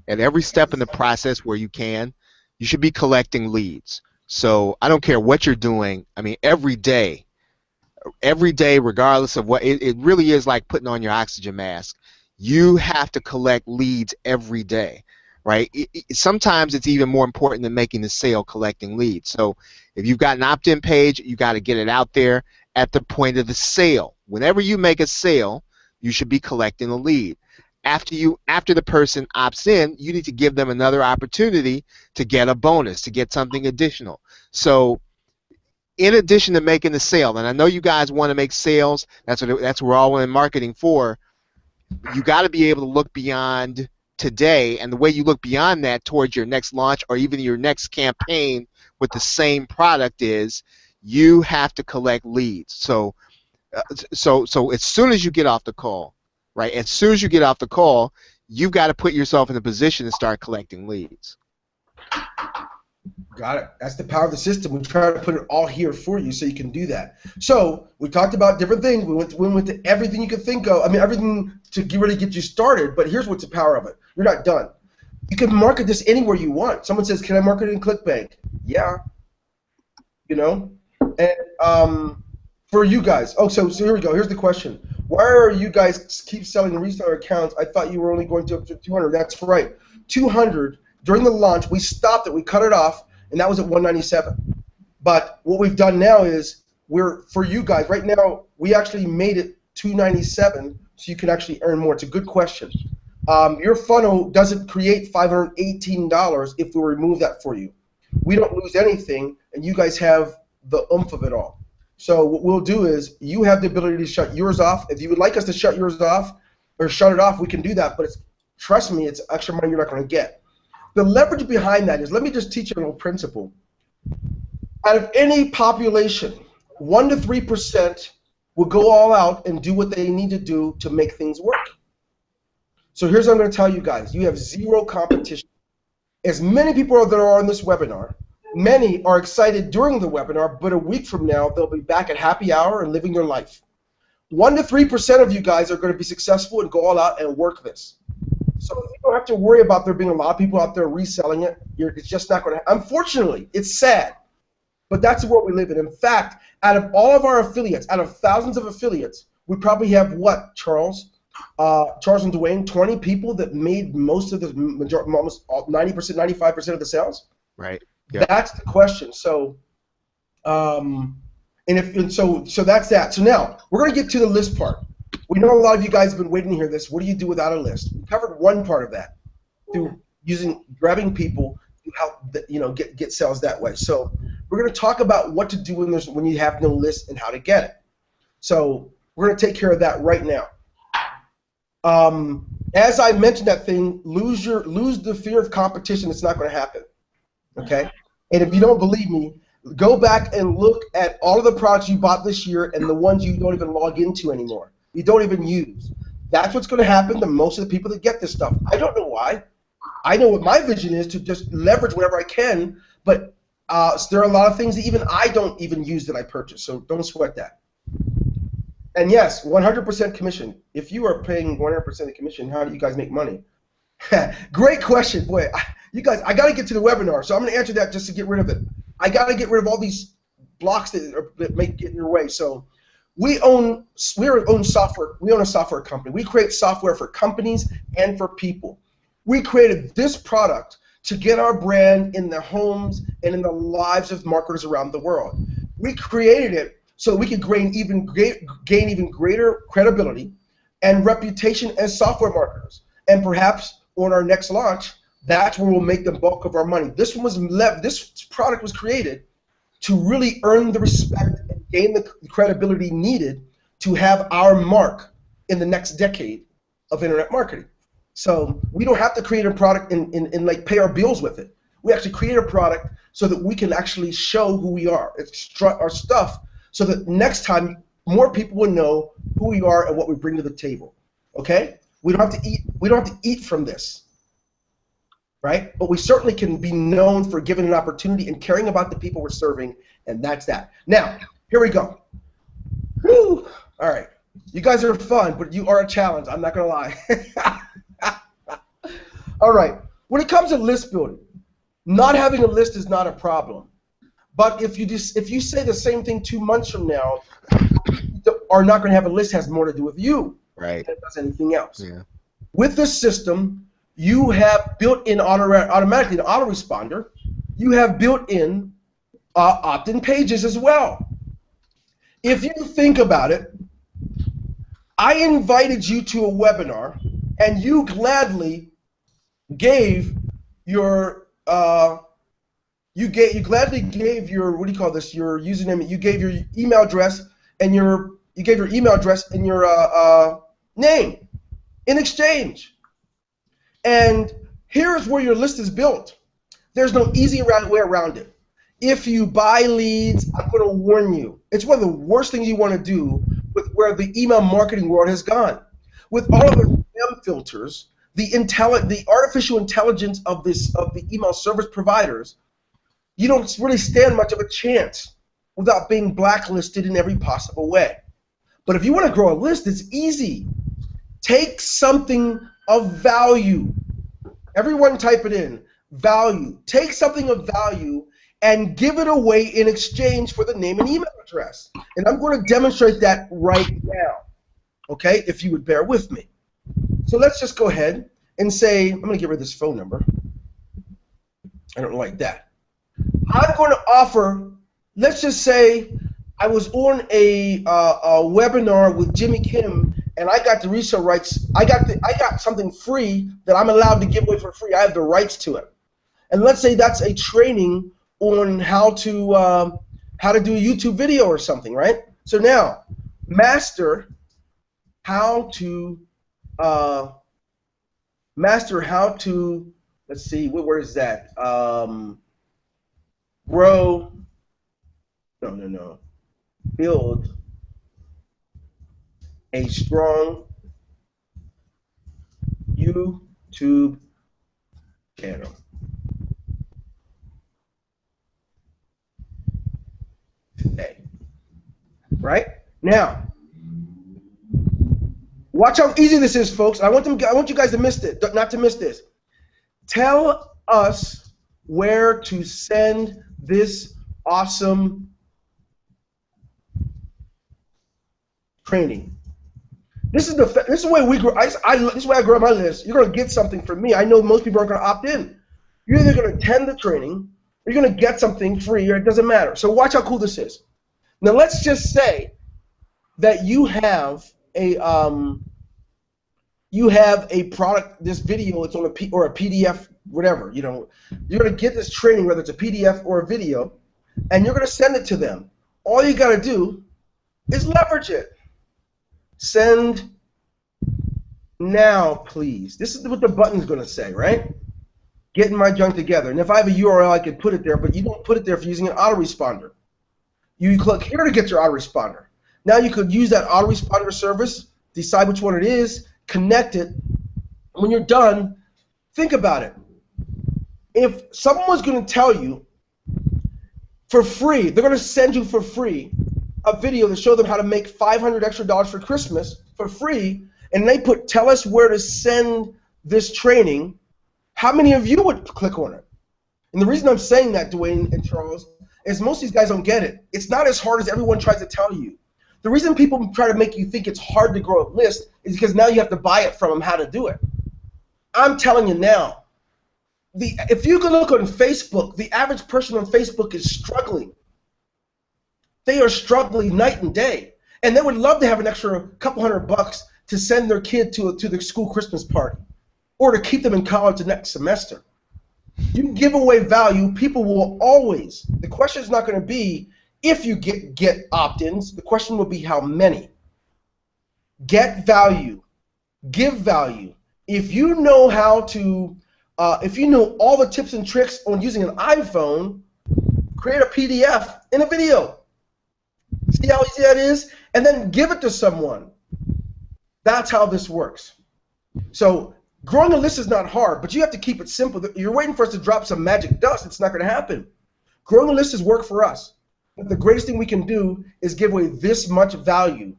at every step in the process where you can, you should be collecting leads. So I don't care what you're doing. I mean, every day, regardless of what, it really is like putting on your oxygen mask. You have to collect leads every day, right? Sometimes it's even more important than making the sale, collecting leads. So if you've got an opt-in page, you got to get it out there at the point of the sale. Whenever you make a sale, you should be collecting a lead. After the person opts in, you need to give them another opportunity to get a bonus, to get something additional. So in addition to making the sale, and I know you guys want to make sales, that's what we're all in marketing for, You got to be able to look beyond today, and the way you look beyond that towards your next launch or even your next campaign with the same product is you have to collect leads. So as soon as you get off the call, right? As soon as you get off the call, you've got to put yourself in a position to start collecting leads. Got it. That's the power of the system. We try to put it all here for you so you can do that. So we talked about different things. We went to everything you could think of. I mean, everything to really get you started. But here's what's the power of it. You're not done. You can market this anywhere you want. Someone says, "Can I market it in ClickBank?" Yeah. You know. And for you guys. Oh, so here we go. Here's the question. Why are you guys keep selling reseller accounts? I thought you were only going to up to 200. That's right. 200 during the launch. We stopped it. We cut it off. And that was at 197. But what we've done now is for you guys, right now, we actually made it 297 so you can actually earn more. It's a good question. Your funnel doesn't create $518 if we remove that for you. We don't lose anything, and you guys have the oomph of it all. So what we'll do is you have the ability to shut yours off. If you would like us to shut yours off or shut it off, we can do that. But trust me, it's extra money you're not going to get. The leverage behind that is, let me just teach you a little principle. Out of any population, 1 to 3% will go all out and do what they need to do to make things work. So here's what I'm going to tell you guys. You have zero competition. As many people as there are in this webinar, many are excited during the webinar, but a week from now, they'll be back at happy hour and living their life. 1 to 3% of you guys are going to be successful and go all out and work this. So you don't have to worry about there being a lot of people out there reselling it. It's just not going to happen. Unfortunately, it's sad, but that's the world we live in. In fact, out of all of our affiliates, out of thousands of affiliates, we probably have what, Charles? Charles and Dwayne, 20 people that made most of the almost 90%, 95% of the sales. Right. Yeah. That's the question. So, so that's that. So now we're going to get to the list part. We know a lot of you guys have been waiting to hear this. What do you do without a list? We covered one part of that through grabbing people to help get sales that way. So we're going to talk about what to do when you have no list and how to get it. So we're going to take care of that right now. As I mentioned that thing, lose the fear of competition. It's not going to happen. Okay? And if you don't believe me, go back and look at all of the products you bought this year and the ones you don't even log into anymore. You don't even use. That's what's going to happen to most of the people that get this stuff. I don't know why. I know what my vision is, to just leverage whatever I can, but there are a lot of things that even I don't even use that I purchase, so don't sweat that. And yes, 100% commission. If you are paying 100% of the commission, how do you guys make money? Great question. Boy, you guys, I got to get to the webinar, so I'm going to answer that just to get rid of it. I got to get rid of all these blocks that make get in your way. So we own software. We own a software company. We create software for companies and for people. We created this product to get our brand in the homes and in the lives of marketers around the world. We created it so that we could gain even greater credibility and reputation as software marketers. And perhaps on our next launch, that's where we'll make the bulk of our money. This product was created to really earn the respect and gain the credibility needed to have our mark in the next decade of internet marketing. So we don't have to create a product and like pay our bills with it. We actually create a product so that we can actually show who we are. It's our stuff, so that next time more people will know who we are and what we bring to the table. Okay? We don't have to eat. We don't have to eat from this, right? But we certainly can be known for giving an opportunity and caring about the people we're serving, and that's that. Now, here we go. Whew. All right. You guys are fun, but you are a challenge. I'm not going to lie. All right. When it comes to list building, not having a list is not a problem. But if you say the same thing 2 months from now, are not going to have a list has more to do with you, right, than it does anything else. Yeah. With this system, you have built-in automatically an autoresponder. You have built-in opt-in pages as well. If you think about it, I invited you to a webinar, and you gladly gave your you gladly gave your, what do you call this, your username. You gave your email address and your name in exchange. And here's where your list is built. There's no easy way around it. If you buy leads, I'm going to warn you, it's one of the worst things you want to do with where the email marketing world has gone. With all of the spam filters, the artificial intelligence of the email service providers, you don't really stand much of a chance without being blacklisted in every possible way. But if you want to grow a list, it's easy. Take something of value. Everyone type it in. Value. Take something of value and give it away in exchange for the name and email address. And I'm going to demonstrate that right now, okay, if you would bear with me. So let's just go ahead and say, I'm going to get rid of this phone number. I don't like that. I'm going to offer, let's just say I was on a webinar with Jimmy Kim, and I got the resale rights. I got something free that I'm allowed to give away for free. I have the rights to it. And let's say that's a training on how to do a YouTube video or something, right? So now, master how to let's see, where is that? Grow. No. Build a strong YouTube channel. Today. Right? Now, watch how easy this is, folks. I want you guys to miss it, not to miss this. Tell us where to send this awesome training. This is the way we grow. This is the way I grow my list. You're going to get something from me. I know most people aren't going to opt in. You're either going to attend the training, or you're going to get something free, or it doesn't matter. So watch how cool this is. Now let's just say that you have a product, this video, it's on a PDF, whatever. You know, you're going to get this training, whether it's a PDF or a video, and you're going to send it to them. All you got to do is leverage it. Send now, please. This is what the button's going to say, right? Getting my junk together. And if I have a URL, I could put it there, but you don't put it there if you're using an autoresponder. You click here to get your autoresponder. Now you could use that autoresponder service, decide which one it is, connect it. When you're done, think about it. If someone was going to tell you for free, they're going to send you for free a video to show them how to make $500 extra for Christmas for free, and they tell us where to send this training, how many of you would click on it? And the reason I'm saying that, Dwayne and Charles, is most of these guys don't get it. It's not as hard as everyone tries to tell you. The reason people try to make you think it's hard to grow a list is because now you have to buy it from them how to do it. I'm telling you now, if you can look on Facebook, the average person on Facebook is struggling. They are struggling night and day, and they would love to have an extra couple $100 to send their kid to the school Christmas party, or to keep them in college the next semester. You give away value, people will always. The question is not going to be if you get opt-ins. The question will be how many. Get value, give value. If you know how to, if you know all the tips and tricks on using an iPhone, create a PDF in a video. See how easy that is? And then give it to someone. That's how this works. So growing a list is not hard, but you have to keep it simple. You're waiting for us to drop some magic dust. It's not going to happen. Growing a list is work for us. But the greatest thing we can do is give away this much value.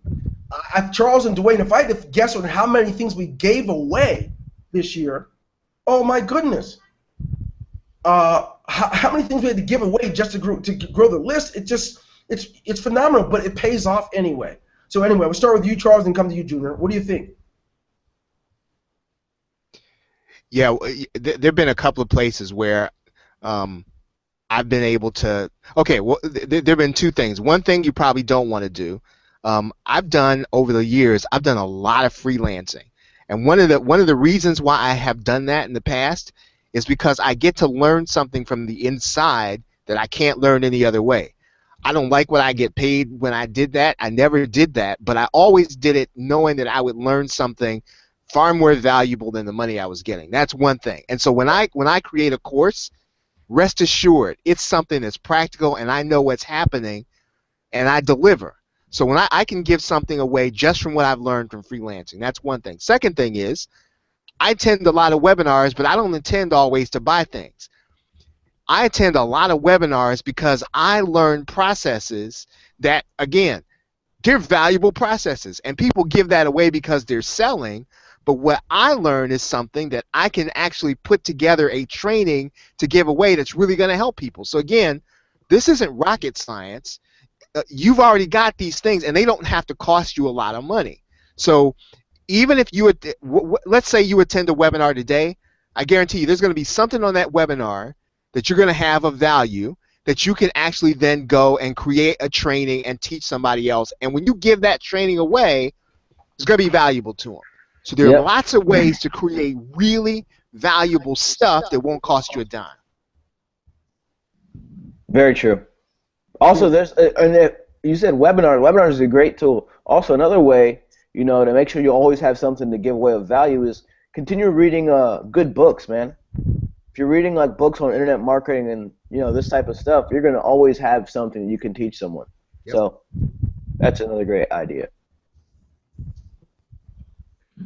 Charles and Dwayne, if I had to guess on how many things we gave away this year, oh my goodness. How many things we had to give away just to grow the list? It's phenomenal, but it pays off anyway. So anyway, we'll start with you, Charles, and come to you, Junior. What do you think? Yeah, there have been a couple of places where I've been able to. Okay, well, there have been two things. One thing you probably don't want to do. I've done over the years. I've done a lot of freelancing, and one of the reasons why I have done that in the past is because I get to learn something from the inside that I can't learn any other way. I don't like what I get paid when I did that. I never did that, but I always did it knowing that I would learn something far more valuable than the money I was getting. That's one thing. And so when I create a course, rest assured, it's something that's practical and I know what's happening and I deliver. So when I can give something away just from what I've learned from freelancing, that's one thing. Second thing is, I attend a lot of webinars, but I don't intend always to buy things. I attend a lot of webinars because I learn processes that, again, they're valuable processes, and people give that away because they're selling. But what I learn is something that I can actually put together a training to give away that's really going to help people. So again, this isn't rocket science. You've already got these things, and they don't have to cost you a lot of money. So even if you, let's say you attend a webinar today, I guarantee you there's going to be something on that webinar that you're going to have of value that you can actually then go and create a training and teach somebody else. And when you give that training away, it's going to be valuable to them. So there are lots of ways to create really valuable stuff that won't cost you a dime. Very true. Also, there's you said webinars. Webinars is a great tool. Also, another way, you know, to make sure you always have something to give away of value is continue reading good books, man. If you're reading like books on internet marketing and this type of stuff, you're gonna always have something you can teach someone. Yep. So that's another great idea.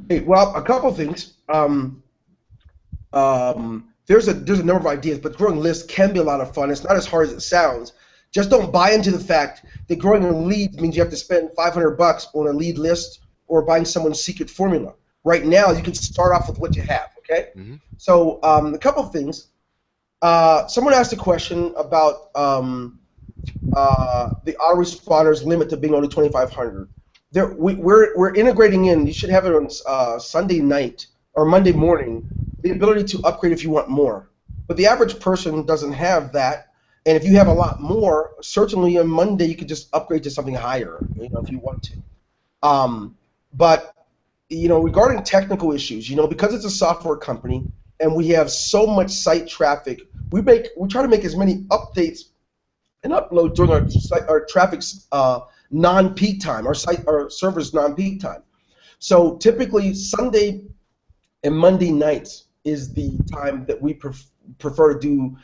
Hey, well, a couple things. There's a number of ideas, but growing lists can be a lot of fun. It's not as hard as it sounds. Just don't buy into the fact that growing a lead means you have to spend $500 on a lead list or buying someone's secret formula. Right now, you can start off with what you have, okay? Mm-hmm. So a couple of things. Someone asked a question about the autoresponders limit to being only 2,500. We're integrating in, you should have it on Sunday night or Monday morning, the ability to upgrade if you want more. But the average person doesn't have that. And if you have a lot more, certainly on Monday you could just upgrade to something higher, if you want to. But regarding technical issues, because it's a software company and we have so much site traffic, we try to make as many updates and upload during our traffic's non-peak time, our server's non-peak time. So typically Sunday and Monday nights is the time that we prefer to do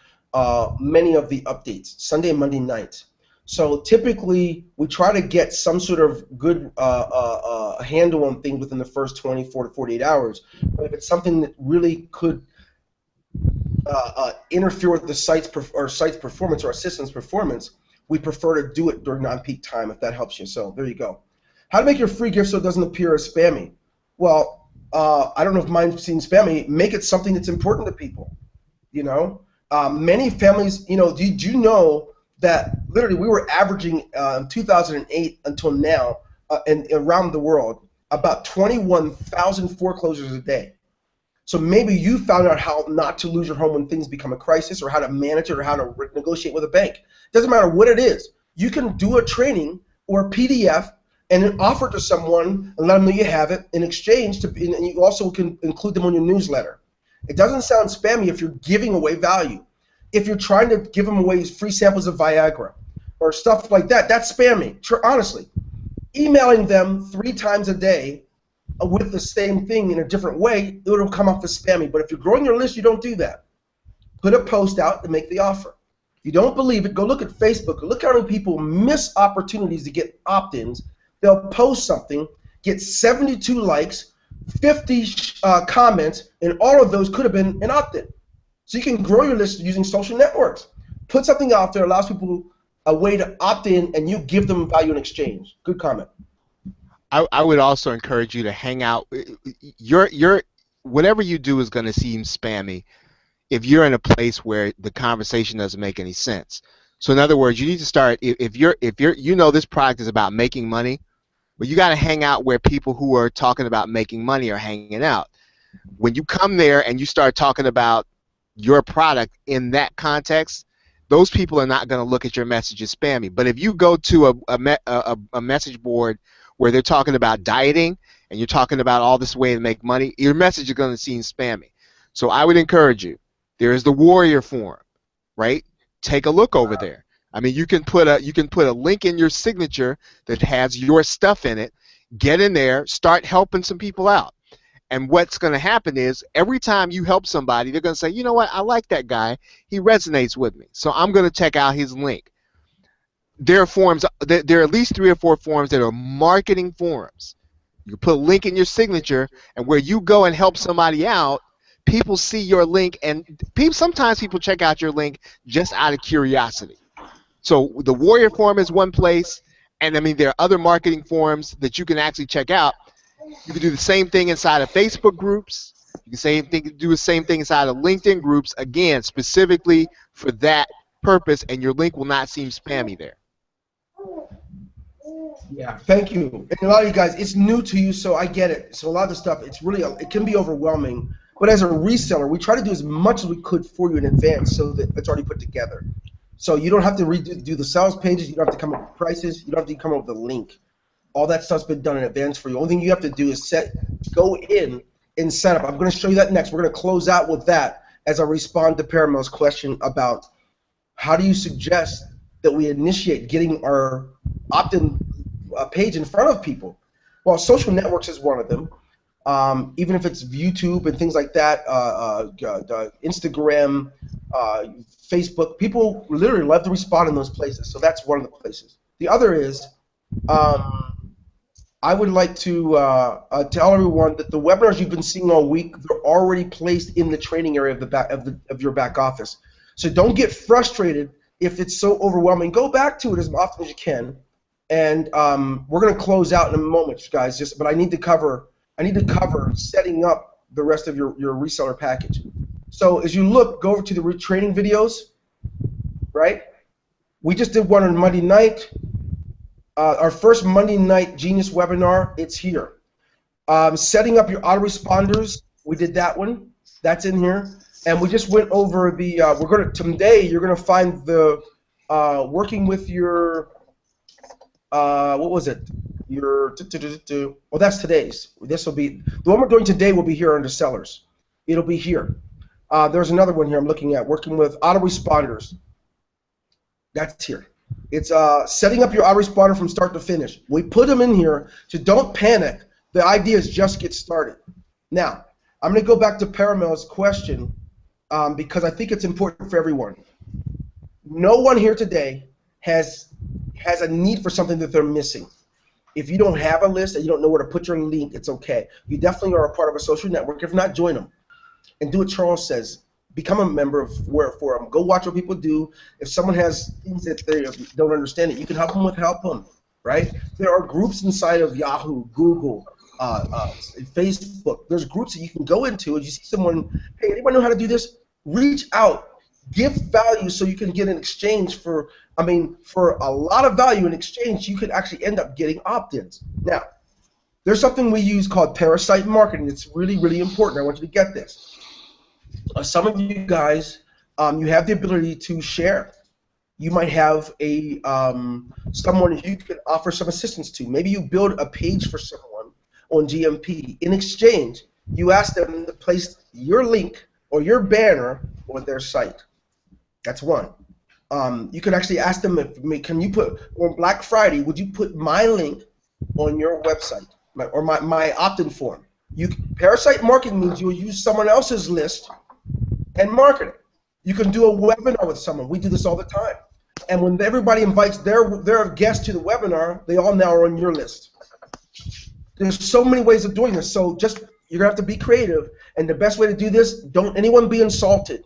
many of the updates, Sunday and Monday nights. So typically, we try to get some sort of good handle on things within the first 24 to 48 hours. But if it's something that really could interfere with the site's performance or our system's performance, we prefer to do it during non-peak time if that helps you. So there you go. How to make your free gift so it doesn't appear as spammy? Well, I don't know if mine seems spammy. Make it something that's important to people. Many families, did you know that literally we were averaging in 2008 until now and around the world about 21,000 foreclosures a day. So maybe you found out how not to lose your home when things become a crisis, or how to manage it, or how to negotiate with a bank. Doesn't matter what it is. You can do a training or a PDF and then offer it to someone and let them know you have it in exchange, and you also can include them on your newsletter. It doesn't sound spammy if you're giving away value. If you're trying to give them away free samples of Viagra or stuff like that, that's spammy, honestly. Emailing them 3 times a day with the same thing in a different way, it will come off as spammy. But if you're growing your list, you don't do that. Put a post out and make the offer. If you don't believe it, go look at Facebook. Look how many people miss opportunities to get opt-ins. They'll post something, get 72 likes, 50 comments, and all of those could have been an opt-in. So you can grow your list using social networks. Put something out there, allows people a way to opt in, and you give them value in exchange. Good comment. I would also encourage you to hang out. Whatever you do is going to seem spammy if you're in a place where the conversation doesn't make any sense. So in other words, you need to start, if you're this product is about making money, but you got to hang out where people who are talking about making money are hanging out. When you come there and you start talking about your product in that context, those people are not going to look at your message as spammy. But if you go to a message board where they're talking about dieting and you're talking about all this way to make money, your message is going to seem spammy. So I would encourage you. There is the Warrior Forum, right? Take a look over there. I mean, you can put a link in your signature that has your stuff in it. Get in there, start helping some people out. And what's going to happen is every time you help somebody, they're going to say, you know what, I like that guy. He resonates with me. So I'm going to check out his link. There are forums, there are at least 3 or 4 forums that are marketing forums. You put a link in your signature, and where you go and help somebody out, people see your link, and sometimes people check out your link just out of curiosity. So the Warrior Forum is one place, and I mean there are other marketing forums that you can actually check out. You can do the same thing inside of Facebook groups. You can do the same thing inside of LinkedIn groups, again, specifically for that purpose, and your link will not seem spammy there. Yeah, thank you. And a lot of you guys, it's new to you, so I get it. So a lot of the stuff, it can be overwhelming. But as a reseller, we try to do as much as we could for you in advance so that it's already put together. So you don't have to do the sales pages. You don't have to come up with prices. You don't have to come up with a link. All that stuff's been done in advance for you. The only thing you have to do is go in and set up. I'm going to show you that next. We're going to close out with that as I respond to Paramel's question about how do you suggest that we initiate getting our opt-in page in front of people. Well, social networks is one of them. Even if it's YouTube and things like that, Instagram, Facebook, people literally love to respond in those places. So that's one of the places. The other is I would like to tell everyone that the webinars you've been seeing all week, they're already placed in the training area of your back office. So don't get frustrated if it's so overwhelming. Go back to it as often as you can. And we're going to close out in a moment, guys. But I need to cover setting up the rest of your reseller package. So as you look, go over to the retraining videos. Right? We just did one on Monday night. Our first Monday night Genius webinar. It's here. Setting up your autoresponders. We did that one. That's in here. And we just went over the. Today you're gonna find the working with your. What was it? Your well, that's today's. This will be the one we're doing today. Will be here under sellers. It'll be here. There's another one here I'm looking at. Working with autoresponders. That's here. It's setting up your autoresponder from start to finish. We put them in here, so don't panic. The idea is just get started. Now I'm going to go back to Paramel's question because I think it's important for everyone. No one here today has a need for something that they're missing. If you don't have a list and you don't know where to put your link, it's okay. You definitely are a part of a social network. If not, join them. And do what Charles says. Become a member of Warrior Forum. Go watch what people do. If someone has things that they don't understand, you can help them, right? There are groups inside of Yahoo, Google, Facebook. There's groups that you can go into and you see someone, hey, anyone know how to do this? Reach out. Give value so you can get an exchange for a lot of value in exchange, you could actually end up getting opt-ins. Now, there's something we use called parasite marketing. It's really, really important. I want you to get this. Some of you guys, you have the ability to share. You might have a someone you can offer some assistance to. Maybe you build a page for someone on GMP. In exchange, you ask them to place your link or your banner on their site. That's one. You can actually ask them, can you put, on Black Friday, would you put my link on your website, or my opt-in form? Parasite marketing means you'll use someone else's list and market it. You can do a webinar with someone. We do this all the time. And when everybody invites their guests to the webinar, they all now are on your list. There's so many ways of doing this. So you're going to have to be creative. And the best way to do this, don't anyone be insulted.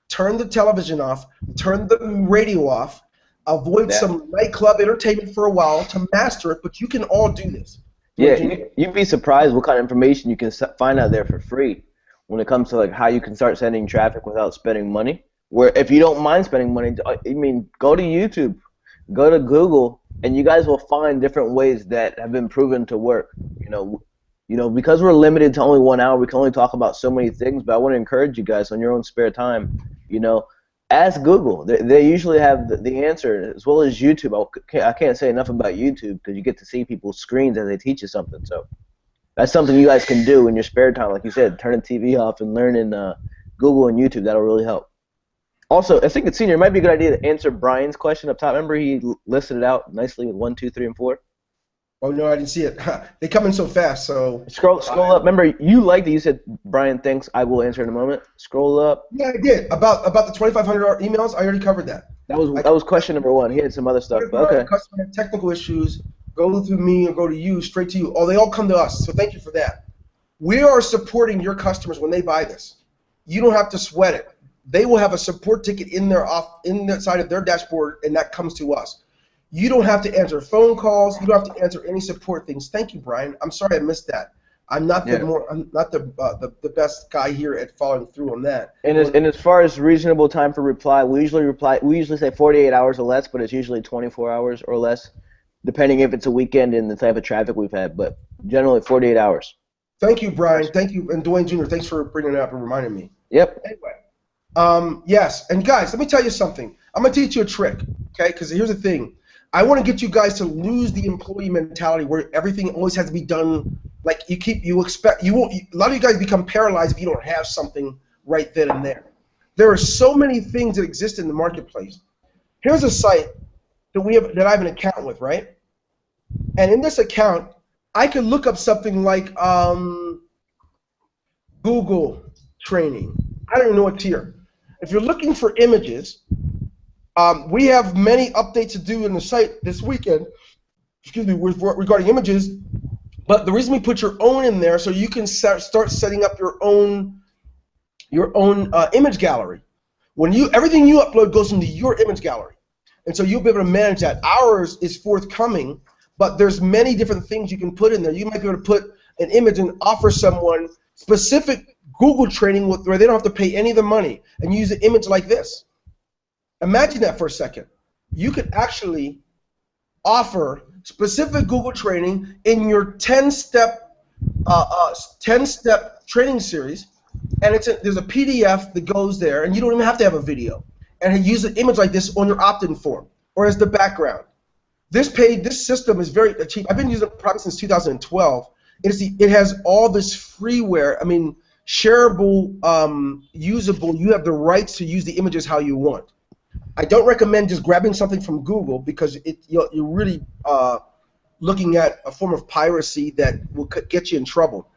Turn the television off. Turn the radio off. Avoid some nightclub entertainment for a while to master it, but you can all do this. Yeah, you'd be surprised what kind of information you can find out there for free when it comes to like how you can start sending traffic without spending money. Where if you don't mind spending money, go to YouTube, go to Google, and you guys will find different ways that have been proven to work. Because we're limited to only 1 hour, we can only talk about so many things. But I want to encourage you guys on your own spare time, ask Google. They usually have the answer, as well as YouTube. I can't say enough about YouTube because you get to see people's screens as they teach you something. So that's something you guys can do in your spare time. Like you said, turn the TV off and learn in Google and YouTube. That'll really help. Also, I think it's senior. It might be a good idea to answer Brian's question up top. Remember he listed it out nicely with 1, 2, 3, and 4? Oh no, I didn't see it. They come in so fast. So Scroll up. Remember, you liked it. You said, Brian, thanks. I will answer in a moment. Scroll up. yeah, I did. About the 2,500 emails, I already covered that. That was question number one. He had some other stuff, but okay. Customer had technical issues, go through me or go to you, straight to you. Oh, they all come to us. So thank you for that. We are supporting your customers when they buy this. You don't have to sweat it. They will have a support ticket in the side of their dashboard, and that comes to us. You don't have to answer phone calls. You don't have to answer any support things. Thank you, Brian. I'm sorry I missed that. I'm not the best guy here at following through on that. And as far as reasonable time for reply, we usually say 48 hours or less, but it's usually 24 hours or less, depending if it's a weekend and the type of traffic we've had. But generally 48 hours. Thank you, Brian. Thank you, and Dwayne Jr. Thanks for bringing it up and reminding me. Yep. Anyway, yes, and guys, let me tell you something. I'm gonna teach you a trick, okay? Because here's the thing. I want to get you guys to lose the employee mentality where everything always has to be done like a lot of you guys become paralyzed if you don't have something right then and there. There are so many things that exist in the marketplace. Here's a site that I have an account with, right? And in this account, I can look up something like Google training. I don't even know what's here. If you're looking for images, we have many updates to do in the site this weekend, regarding images, but the reason we put your own in there so you can start setting up your own image gallery. Everything you upload goes into your image gallery, and so you'll be able to manage that. Ours is forthcoming, but there's many different things you can put in there. You might be able to put an image and offer someone specific Google training where they don't have to pay any of the money and use an image like this. Imagine that for a second. You could actually offer specific Google training in your 10-step training series, and there's a PDF that goes there, and you don't even have to have a video. And use an image like this on your opt-in form or as the background. This system is very cheap. I've been using it probably since 2012. It has all this freeware. I mean, shareable, usable. You have the rights to use the images how you want. I don't recommend just grabbing something from Google because you're really looking at a form of piracy that will get you in trouble.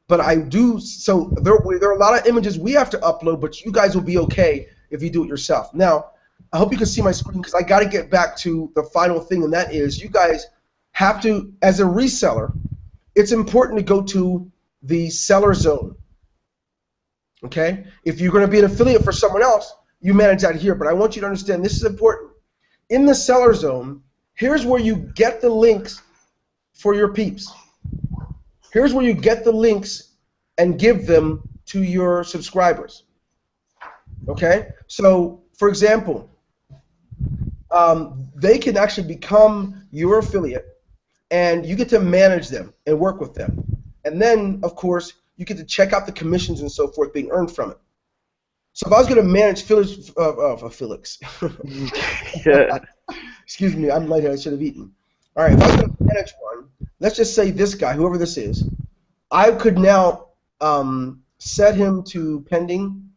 But I do. So there are a lot of images we have to upload, but you guys will be okay if you do it yourself. Now, I hope you can see my screen because I got to get back to the final thing, and that is you guys have to, as a reseller, it's important to go to the seller zone. Okay? If you're going to be an affiliate for someone else, you manage that here, but I want you to understand this is important. In the seller zone, here's where you get the links for your peeps. Here's where you get the links and give them to your subscribers. Okay? So, for example, they can actually become your affiliate, and you get to manage them and work with them. And then, of course, you get to check out the commissions and so forth being earned from it. So if I was going to manage Felix, Yeah. excuse me, I'm lightheaded, I should have eaten. All right, if I was going to manage one, let's just say this guy, whoever this is, I could now set him to pending,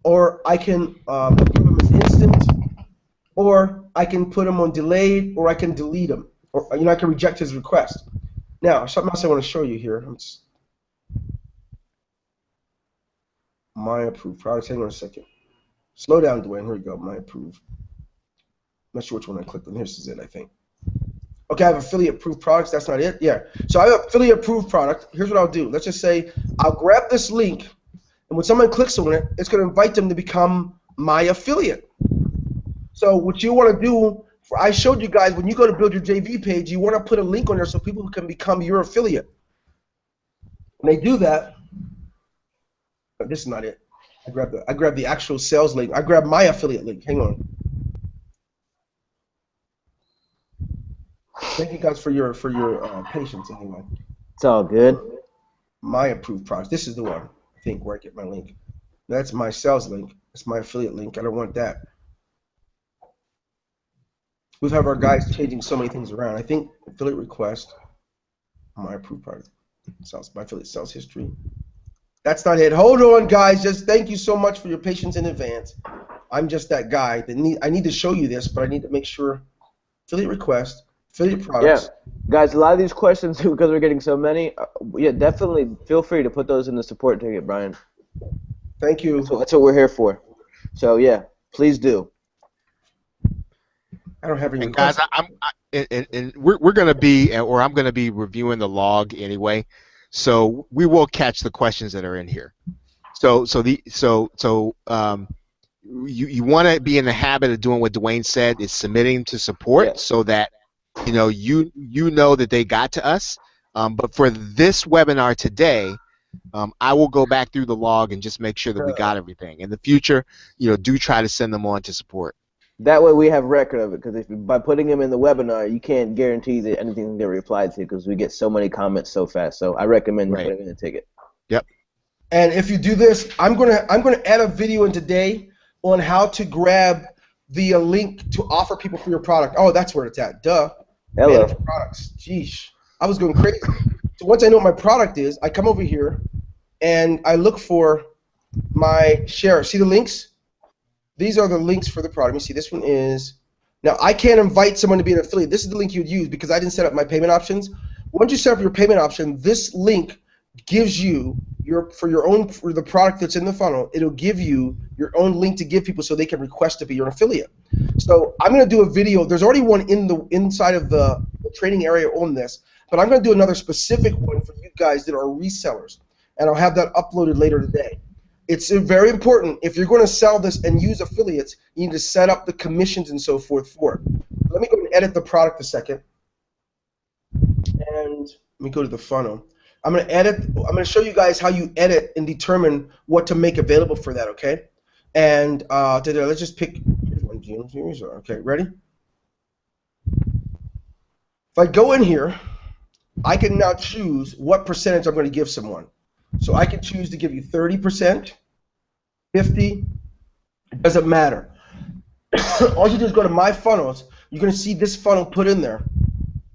or I can give him an instant, or I can put him on delayed, or I can delete him, or I can reject his request. Now, something else I want to show you here. My approved products. Hang on a second. Slow down, Dwayne. Here we go. My approved. I'm not sure which one I clicked on. Here's it, I think. Okay, I have affiliate approved products. That's not it? Yeah. So I have affiliate approved product. Here's what I'll do. Let's just say I'll grab this link, and when someone clicks on it, it's going to invite them to become my affiliate. So what you want to do, I showed you guys, when you go to build your JV page, you want to put a link on there so people can become your affiliate. When they do that, but this is not it. I grabbed the actual sales link. I grabbed my affiliate link. Hang on. Thank you guys for your patience anyway. It's all good. My approved products. This is the one, I think, where I get my link. That's my sales link. That's my affiliate link. I don't want that. We've had our guys changing so many things around. I think affiliate request, my approved product. My affiliate sales history. That's not it. Hold on, guys. Just thank you so much for your patience in advance. I'm just that guy. I need to show you this, but I need to make sure affiliate request, affiliate products. Yeah. Guys, a lot of these questions, because we're getting so many, yeah, definitely feel free to put those in the support ticket, Brian. Thank you. That's what we're here for. So yeah, please do. I don't have any And guys, requests. and we're going to be, or I'm going to be reviewing the log anyway, so we will catch the questions that are in here. You want to be in the habit of doing what Dwayne said, is submitting to support, Yeah. so that you know that they got to us. But for this webinar today, I will go back through the log and just make sure that we got everything. In the future, do try to send them on to support. That way we have record of it, because by putting them in the webinar, you can't guarantee that anything can get replied to, because we get so many comments so fast. So I recommend you put them in the ticket. Yep. And if you do this, I'm gonna add a video in today on how to grab the link to offer people for your product. Oh, that's where it's at. Duh. Hello. Manage products. Jeez, I was going crazy. So once I know what my product is, I come over here and I look for my share. See the links? These are the links for the product. Let me see. This one is. Now, I can't invite someone to be an affiliate. This is the link you'd use because I didn't set up my payment options. Once you set up your payment option, this link gives you for the product that's in the funnel. It'll give you your own link to give people so they can request to be your affiliate. So I'm going to do a video. There's already one inside of the training area on this, but I'm going to do another specific one for you guys that are resellers, and I'll have that uploaded later today. It's very important. If you're going to sell this and use affiliates, you need to set up the commissions and so forth for it. Let me go and edit the product a second. And let me go to the funnel. I'm going to show you guys how you edit and determine what to make available for that, okay? And let's just pick one. Okay, ready? If I go in here, I can now choose what percentage I'm going to give someone. So I can choose to give you 30%, 50%, it doesn't matter. All you do is go to My Funnels. You're going to see this funnel put in there.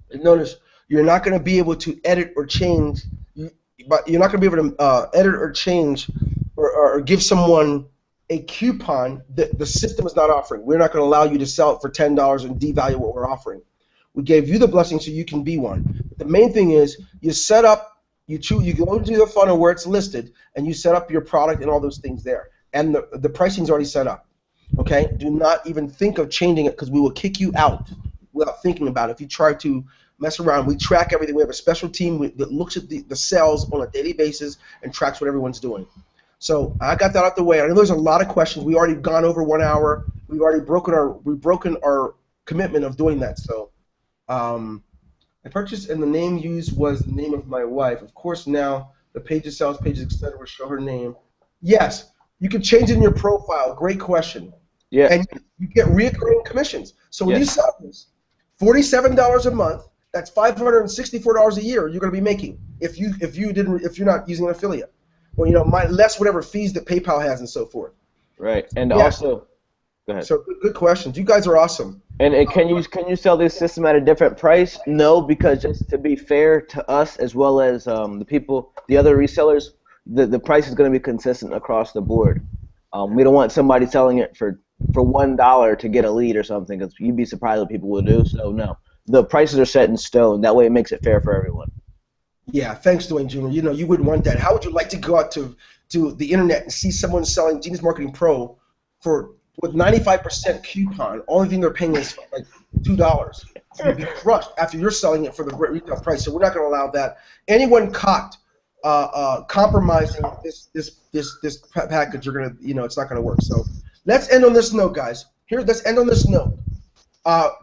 And notice you're not going to be able to edit or change, but you're not going to be able to edit or change or give someone a coupon that the system is not offering. We're not going to allow you to sell it for $10 and devalue what we're offering. We gave you the blessing so you can be one. But the main thing is you set up. You go into the funnel where it's listed, and you set up your product and all those things there. And the pricing's already set up. Okay? Do not even think of changing it because we will kick you out without thinking about it. If you try to mess around, we track everything. We have a special team that looks at the sales on a daily basis and tracks what everyone's doing. So I got that out the way. I know there's a lot of questions. We already gone over 1 hour. We've already broken our commitment of doing that. So. I purchased, and the name used was the name of my wife. Of course, now the pages, sales pages, etc. will show her name. Yes, you can change it in your profile. Great question. Yeah. And you get recurring commissions. So when you sell this, $47 a month, that's $564 a year you're going to be making if you're not using an affiliate. Well, less whatever fees that PayPal has and so forth. Right. And also, go ahead. So good questions. You guys are awesome. And can you sell this system at a different price? No, because just to be fair to us as well as the other resellers, the price is going to be consistent across the board. We don't want somebody selling it for $1 to get a lead or something, because you'd be surprised what people will do. So no, the prices are set in stone. That way it makes it fair for everyone. Yeah, thanks, Dwayne Jr. You wouldn't want that. How would you like to go out to the internet and see someone selling Genius Marketing Pro with 95% coupon? Only thing they're paying is like $2. You'd be crushed after you're selling it for the retail price. So we're not going to allow that. Anyone caught compromising this package, you're gonna, it's not going to work. So let's end on this note, guys. Let's end on this note.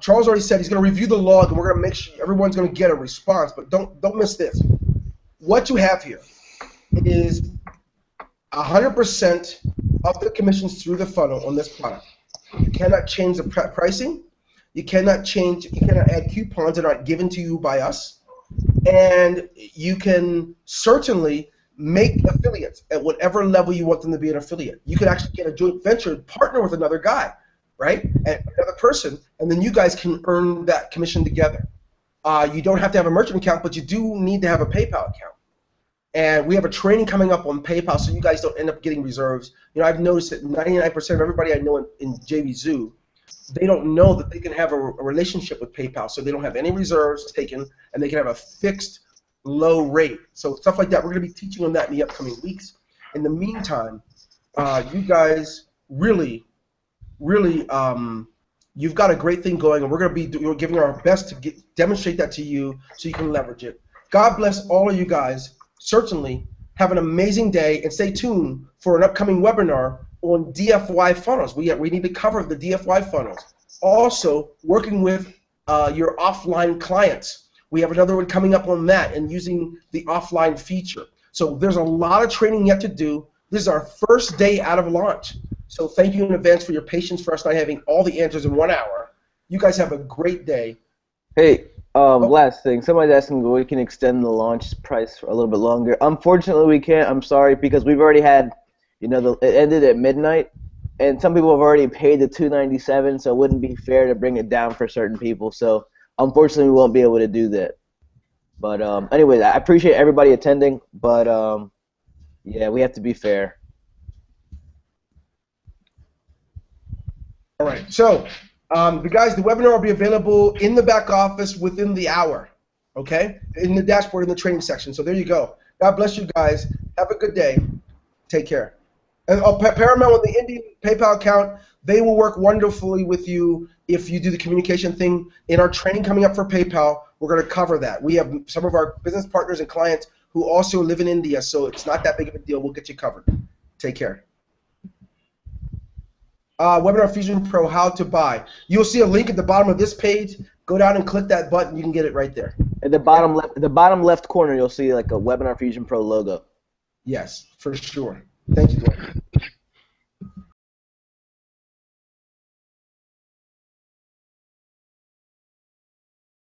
Charles already said he's going to review the log, and we're going to make sure everyone's going to get a response. But don't miss this. What you have here is 100% of the commissions through the funnel on this product. You cannot change the pricing. You cannot add coupons that aren't given to you by us. And you can certainly make affiliates at whatever level you want them to be an affiliate. You could actually get a joint venture partner with another guy, right? And another person, and then you guys can earn that commission together. You don't have to have a merchant account, but you do need to have a PayPal account. And we have a training coming up on PayPal, so you guys don't end up getting reserves. I've noticed that 99% of everybody I know in JV Zoo they don't know that they can have a relationship with PayPal, so they don't have any reserves taken, and they can have a fixed low rate. So stuff like that, we're going to be teaching on that in the upcoming weeks. In the meantime, you guys really, you've got a great thing going, and we're going to be giving our best to demonstrate that to you so you can leverage it. God bless all of you guys. Certainly, have an amazing day, and stay tuned for an upcoming webinar on DFY funnels. We need to cover the DFY funnels. Also, working with your offline clients. We have another one coming up on that and using the offline feature. So there's a lot of training yet to do. This is our first day out of launch. So thank you in advance for your patience for us not having all the answers in 1 hour. You guys have a great day. Hey, last thing. Somebody's asking if we can extend the launch price for a little bit longer. Unfortunately, we can't. I'm sorry, because we've already had, it ended at midnight, and some people have already paid the $297, so it wouldn't be fair to bring it down for certain people. So unfortunately, we won't be able to do that. But anyway, I appreciate everybody attending, but yeah, we have to be fair. All right. So, the webinar will be available in the back office within the hour, okay? In the dashboard in the training section. So there you go. God bless you guys. Have a good day. Take care. And Paramount with the Indian PayPal account, they will work wonderfully with you if you do the communication thing. In our training coming up for PayPal, we're going to cover that. We have some of our business partners and clients who also live in India, so it's not that big of a deal. We'll get you covered. Take care. Webinar Fusion Pro, how to buy. You'll see a link at the bottom of this page. Go down and click that button. You can get it right there. At the bottom left corner, you'll see like a Webinar Fusion Pro logo. Yes, for sure. Thank you, Dwayne.